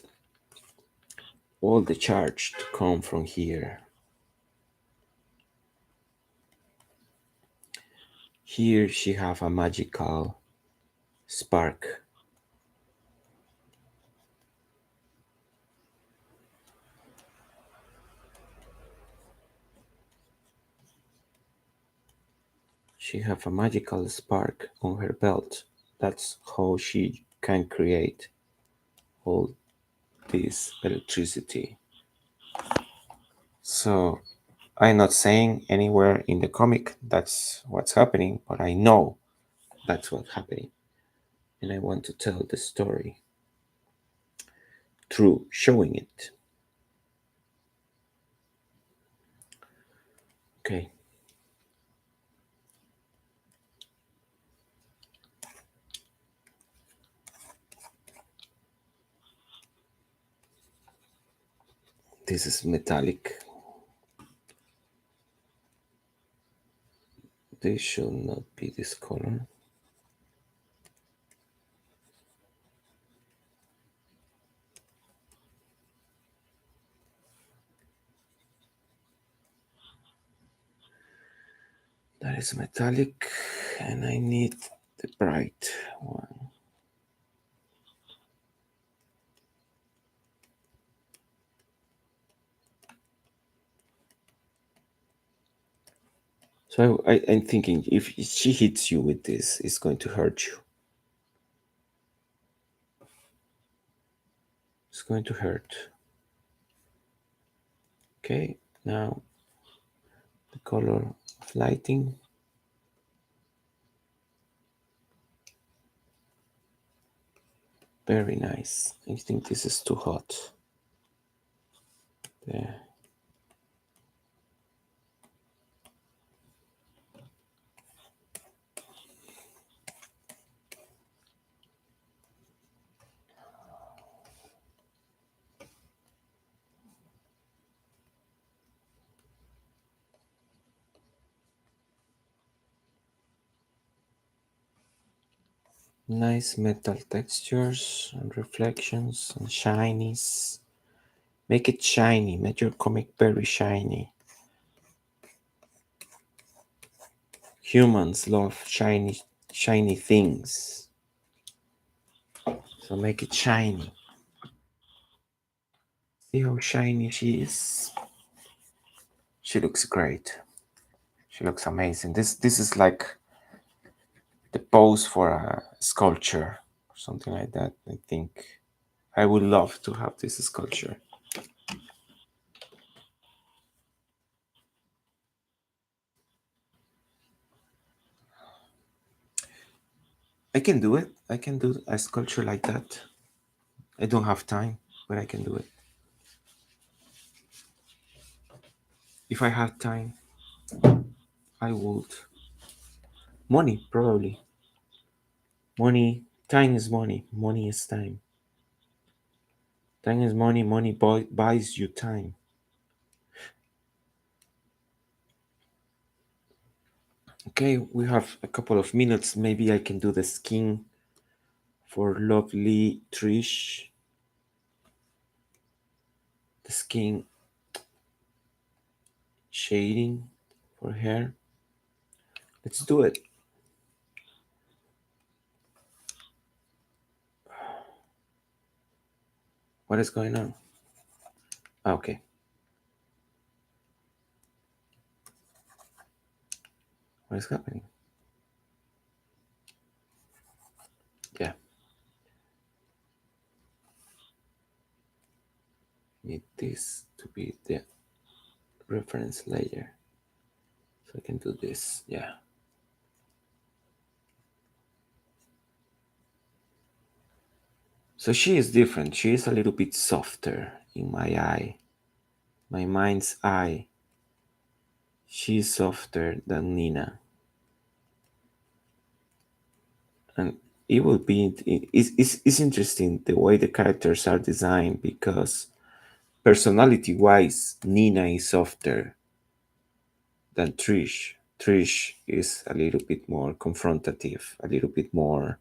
all the charge to come from here. Here she have a magical spark. She have a magical spark on her belt. That's how she can create all this electricity. So I'm not saying anywhere in the comic that's what's happening, but I know that's what's happening. And I want to tell the story through showing it. Okay, this is metallic. This should not be this color. That is metallic, and I need the bright one. So I'm thinking if she hits you with this, it's going to hurt you. It's going to hurt. Okay, now the color of lighting. Very nice. I think this is too hot. There. Nice metal textures and reflections and shinies. Make it shiny. Make your comic very shiny. Humans love shiny things. So make it shiny. See how shiny she is. She looks great. She looks amazing. This is like the pose for a sculpture or something like that. I think I would love to have this sculpture. I can do it. I can do a sculpture like that. I don't have time, but I can do it. If I had time, I would. Money, probably. Money, time is money. Money is time. Time is money. Money buys you time. Okay, we have a couple of minutes. Maybe I can do the skin for lovely Trish. The skin shading for her. Let's do it. What is going on? Okay. What is happening? Yeah. Need this to be the reference layer. So I can do this. Yeah. So she is different. She is a little bit softer in my eye. My mind's eye. She's softer than Nina. And it will be it's interesting the way the characters are designed because personality wise Nina is softer than Trish. Trish is a little bit more confrontative, a little bit more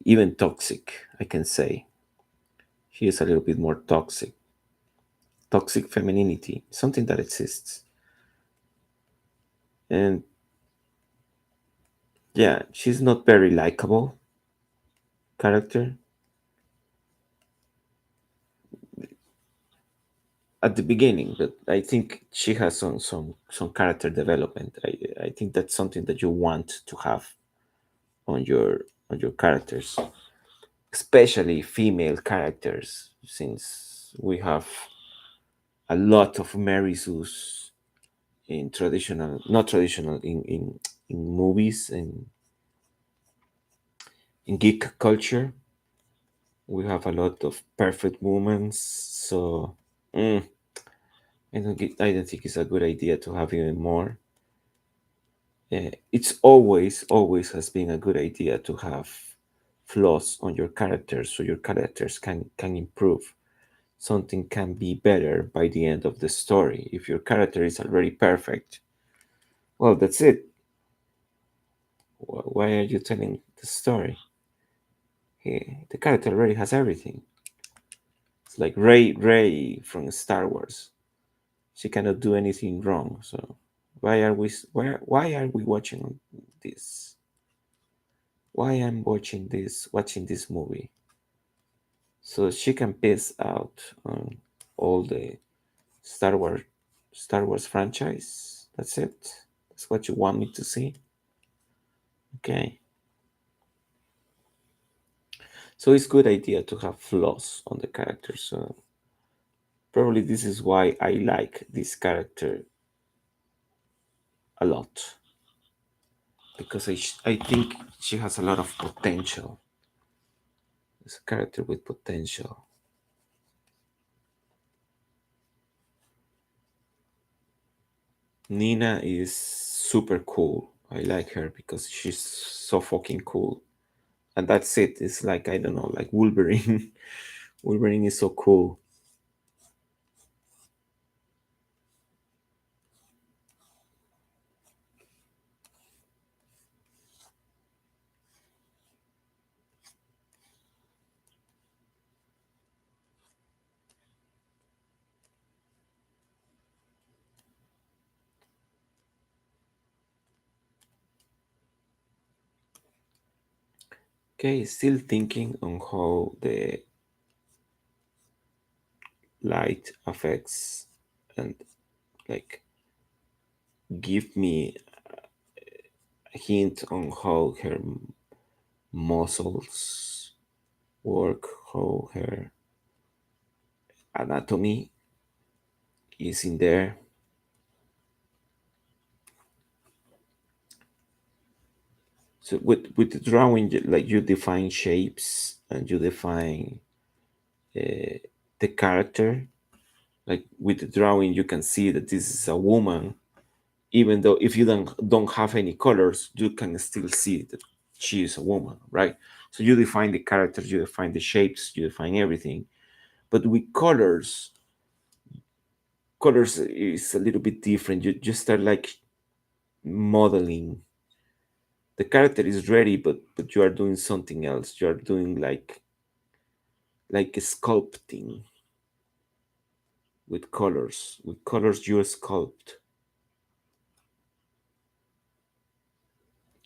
even toxic, I can say. She is a little bit more toxic. Toxic femininity, something that exists. And yeah, she's not very likable character at the beginning, but I think she has some character development. I think that's something that you want to have on your characters, especially female characters, since we have a lot of Marisus in traditional, not traditional, in movies and in geek culture. We have a lot of perfect moments. So mm, I don't think it's a good idea to have even more. It's always has been a good idea to have flaws on your characters so your characters can improve. Something can be better by the end of the story. If your character is already perfect, well, that's it. Why are you telling the story? The character already has everything. It's like Ray from Star Wars. She cannot do anything wrong. So why are we watching this? Why I'm watching this movie? So she can piss out on all the Star Wars Star Wars franchise. That's it. That's what you want me to see. Okay. So it's good idea to have flaws on the character. So probably this is why I like this character a lot because I think she has a lot of potential. It's a character with potential. Nina is super cool. I like her because she's so fucking cool. And that's it. It's like I don't know, like Wolverine. Wolverine is so cool. Okay, still thinking on how the light affects and like give me a hint on how her muscles work, how her anatomy is in there. So with the drawing, like you define shapes and you define the character. Like with the drawing, you can see that this is a woman. Even though if you don't have any colors, you can still see that she is a woman, right? So you define the characters, you define the shapes, you define everything. But with colors is a little bit different. You just start like modeling. The character is ready, but you are doing something else. You are doing like sculpting with colors. With colors, you sculpt.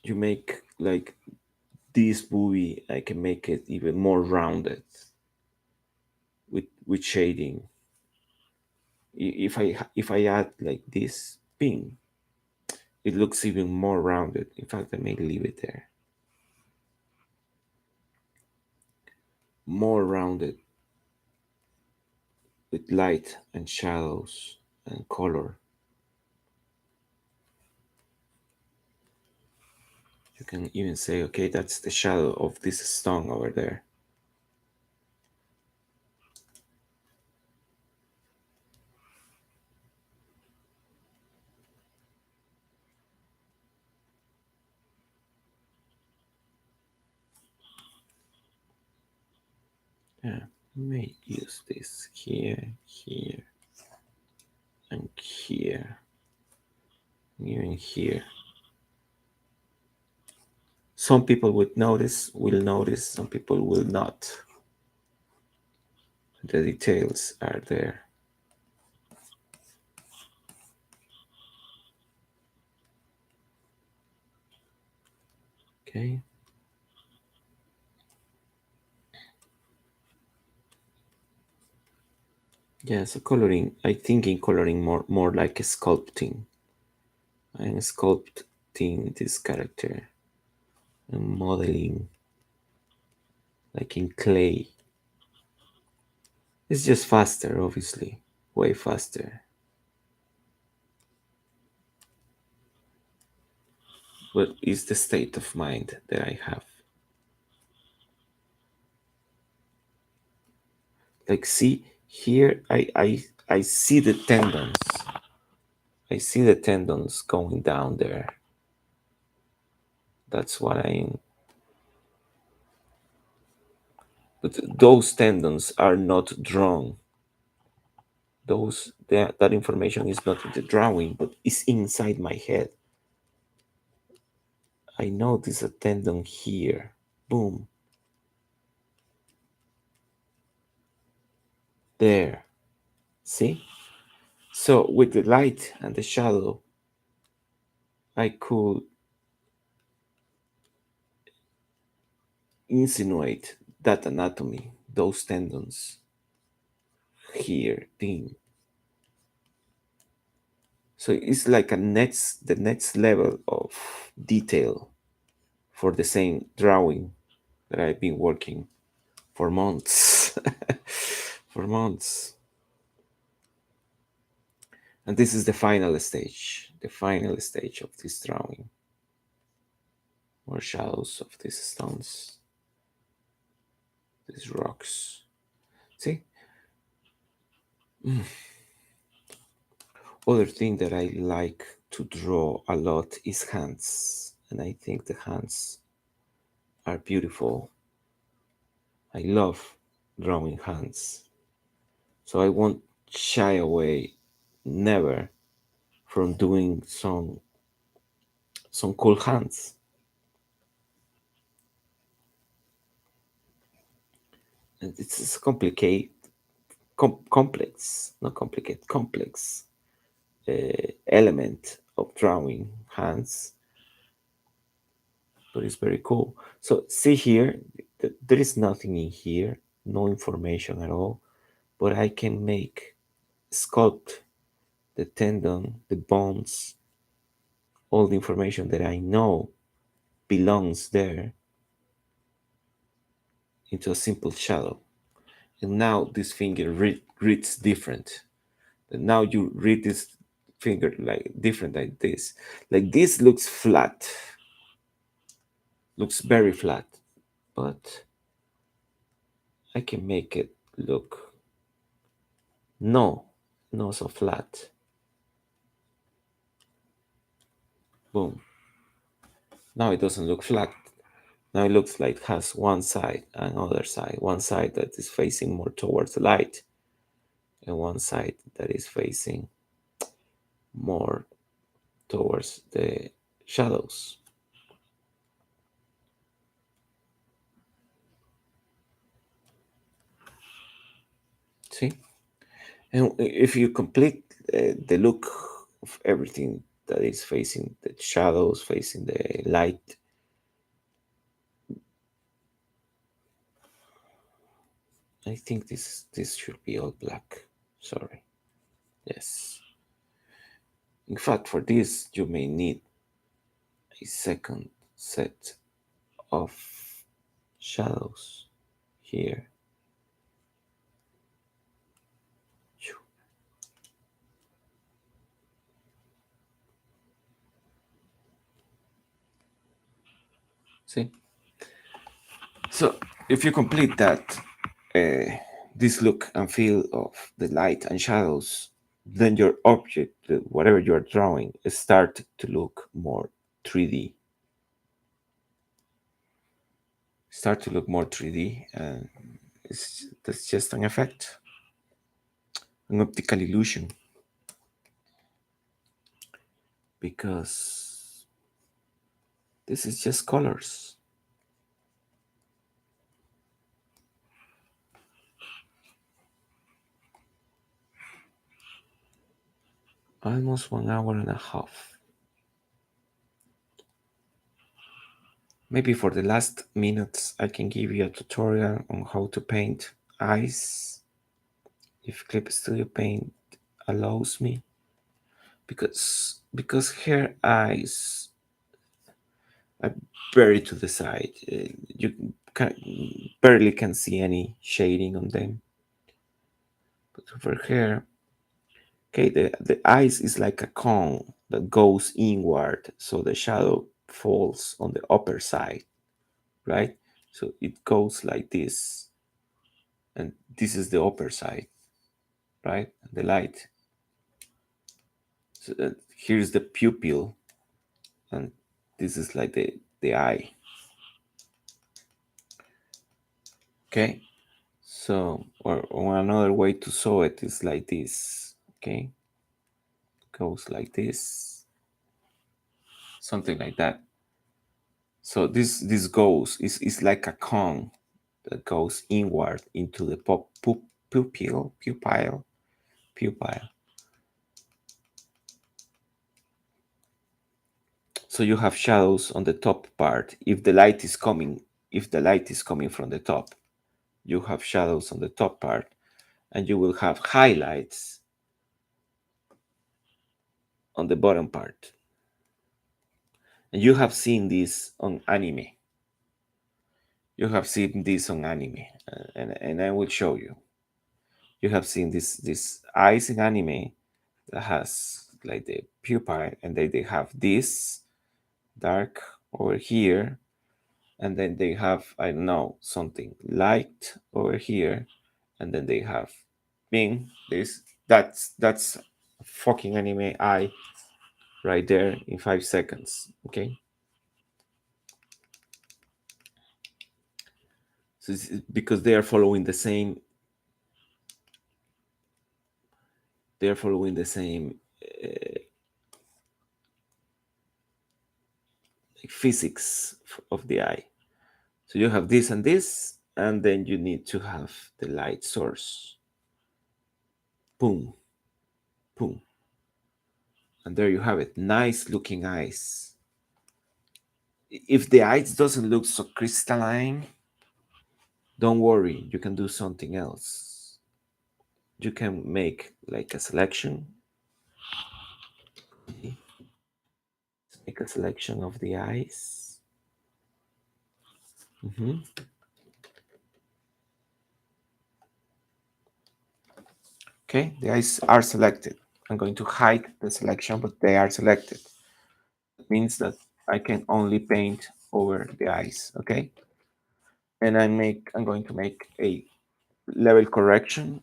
You make like this movie. I can make it even more rounded with shading. If I add like this pin, it looks even more rounded. In fact, I may leave it there. More rounded with light and shadows and color. You can even say, okay, that's the shadow of this stone over there. Yeah, I may use this here, here, and here, and even here. Some people will notice, some people will not. The details are there. Okay. Yeah, so coloring, I think in coloring more like a sculpting. I'm sculpting this character and modeling like in clay. It's just faster, obviously, way faster. But it's the state of mind that I have. Like, see here, I I see the tendons. I see the tendons going down there. That's what I. But those tendons are not drawn. That information is not in the drawing, but it's inside my head. I know there's a tendon here. Boom. There. See? So with the light and the shadow, I could insinuate that anatomy, those tendons here, thing. So it's like the next level of detail for the same drawing that I've been working for months. For months. And this is the final stage of this drawing. More shadows of these stones, these rocks. See? Other thing that I like to draw a lot is hands. And I think the hands are beautiful. I love drawing hands. So I won't shy away never from doing some cool hands. And it's complicated, complex, not complicated, complex element of drawing hands, but it's very cool. So see here, there is nothing in here, no information at all, but I can make sculpt the tendon, the bones, all the information that I know belongs there into a simple shadow. And now this finger reads different. And now you read this finger like different like this. Like this looks flat, looks very flat, but I can make it look no, not so flat. Boom. Now it doesn't look flat. Now it looks like it has one side and other side. One side that is facing more towards the light, and one side that is facing more towards the shadows. See? And if you complete the look of everything that is facing the shadows, facing the light, I think this should be all black. Sorry. Yes. In fact, for this, you may need a second set of shadows here. See? So if you complete that, this look and feel of the light and shadows, then your object, whatever you're drawing, start to look more 3D. Start to look more 3D, and that's just an effect, an optical illusion, because this is just colors. Almost 1 hour and a half. Maybe for the last minutes, I can give you a tutorial on how to paint eyes if Clip Studio Paint allows me, because her eyes are very to the side. You barely can see any shading on them. But over here, okay, the eyes is like a cone that goes inward, so the shadow falls on the upper side, right? So it goes like this, and this is the upper side. right? The light. So here's the pupil, and this is like the eye. Okay, so or another way to saw it is like this. Okay, goes like this, something like that. So this goes is like a cone that goes inward into the pupil. So you have shadows on the top part. If the light is coming from the top, you have shadows on the top part, and you will have highlights on the bottom part. And you have seen this on anime. You have seen this on anime, and I will show you. You have seen this eyes in anime that has like the pupil, and they have this dark over here, and then they have, I don't know, something light over here, and then they have bing this. That's fucking anime eye right there in 5 seconds. Okay, so because they are following the same, they are following the same physics of the eye. So you have this and this, and then you need to have the light source. Boom, boom. And there you have it. Nice looking eyes. If the eyes doesn't look so crystalline, don't worry, you can do something else. You can make like a selection. Make a selection of the eyes. Mhm. Okay, the eyes are selected. I'm going to hide the selection, but they are selected. It means that I can only paint over the eyes. Okay, and I'm going to make a level correction.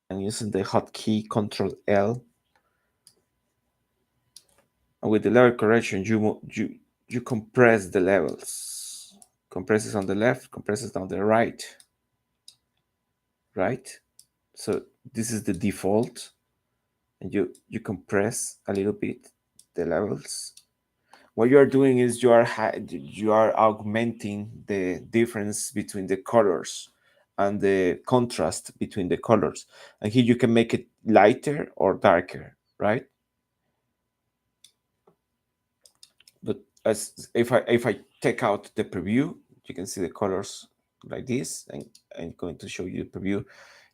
I'm using the hotkey Control L. And with the level correction, you compress the levels. Compresses on the left, compresses on the right. Right. So this is the default, and you compress a little bit the levels. What you are doing is you are augmenting the difference between the colors and the contrast between the colors. And here you can make it lighter or darker, right? But as if I take out the preview, you can see the colors like this, and I'm going to show you the preview.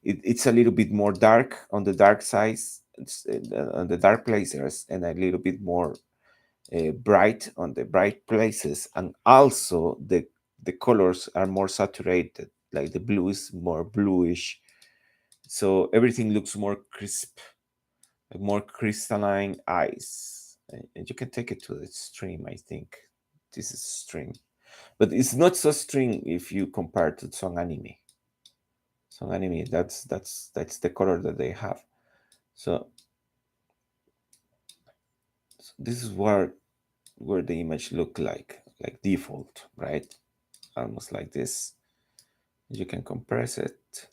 It's a little bit more dark on the dark sides, on the dark places, and a little bit more bright on the bright places, and also the colors are more saturated, like the blue is more bluish, so everything looks more crisp, like more crystalline eyes. And you can take it to the stream. I think this is stream, but it's not so stream if you compare to some anime. Some anime, that's the color that they have. So this is where the image look like default, right? Almost like this. You can compress it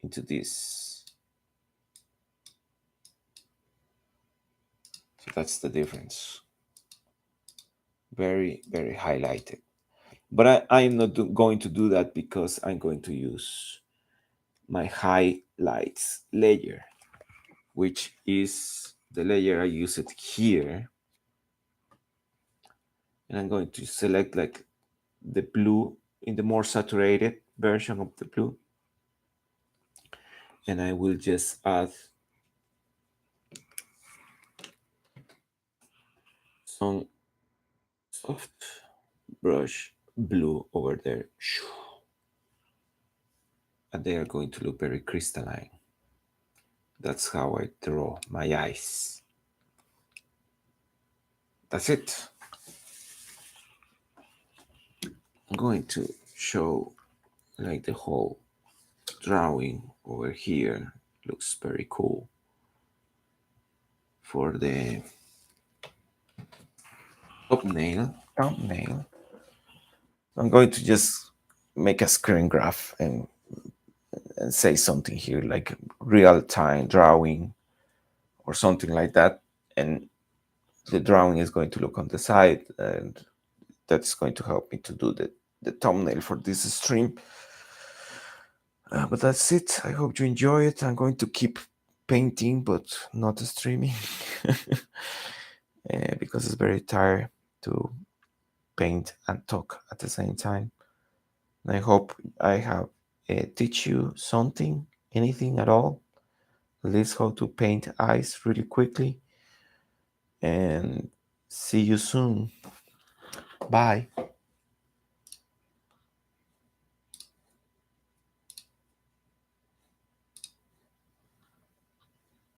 into this. So that's the difference. Very, very highlighted. But I'm not going to do that because I'm going to use my highlights layer, which is the layer I use it here. And I'm going to select like the blue in the more saturated version of the blue. And I will just add some soft brush blue over there. And they are going to look very crystalline. That's how I draw my eyes. That's it. I'm going to show like the whole drawing over here looks very cool for the thumbnail. I'm going to just make a screen graph and say something here like real time drawing or something like that. And the drawing is going to look on the side, and that's going to help me to do the thumbnail for this stream. But that's it. I hope you enjoy it. I'm going to keep painting, but not streaming because it's very tired to paint and talk at the same time. And I hope I have teach you something, anything at all, at least how to paint eyes really quickly. And see you soon. Bye.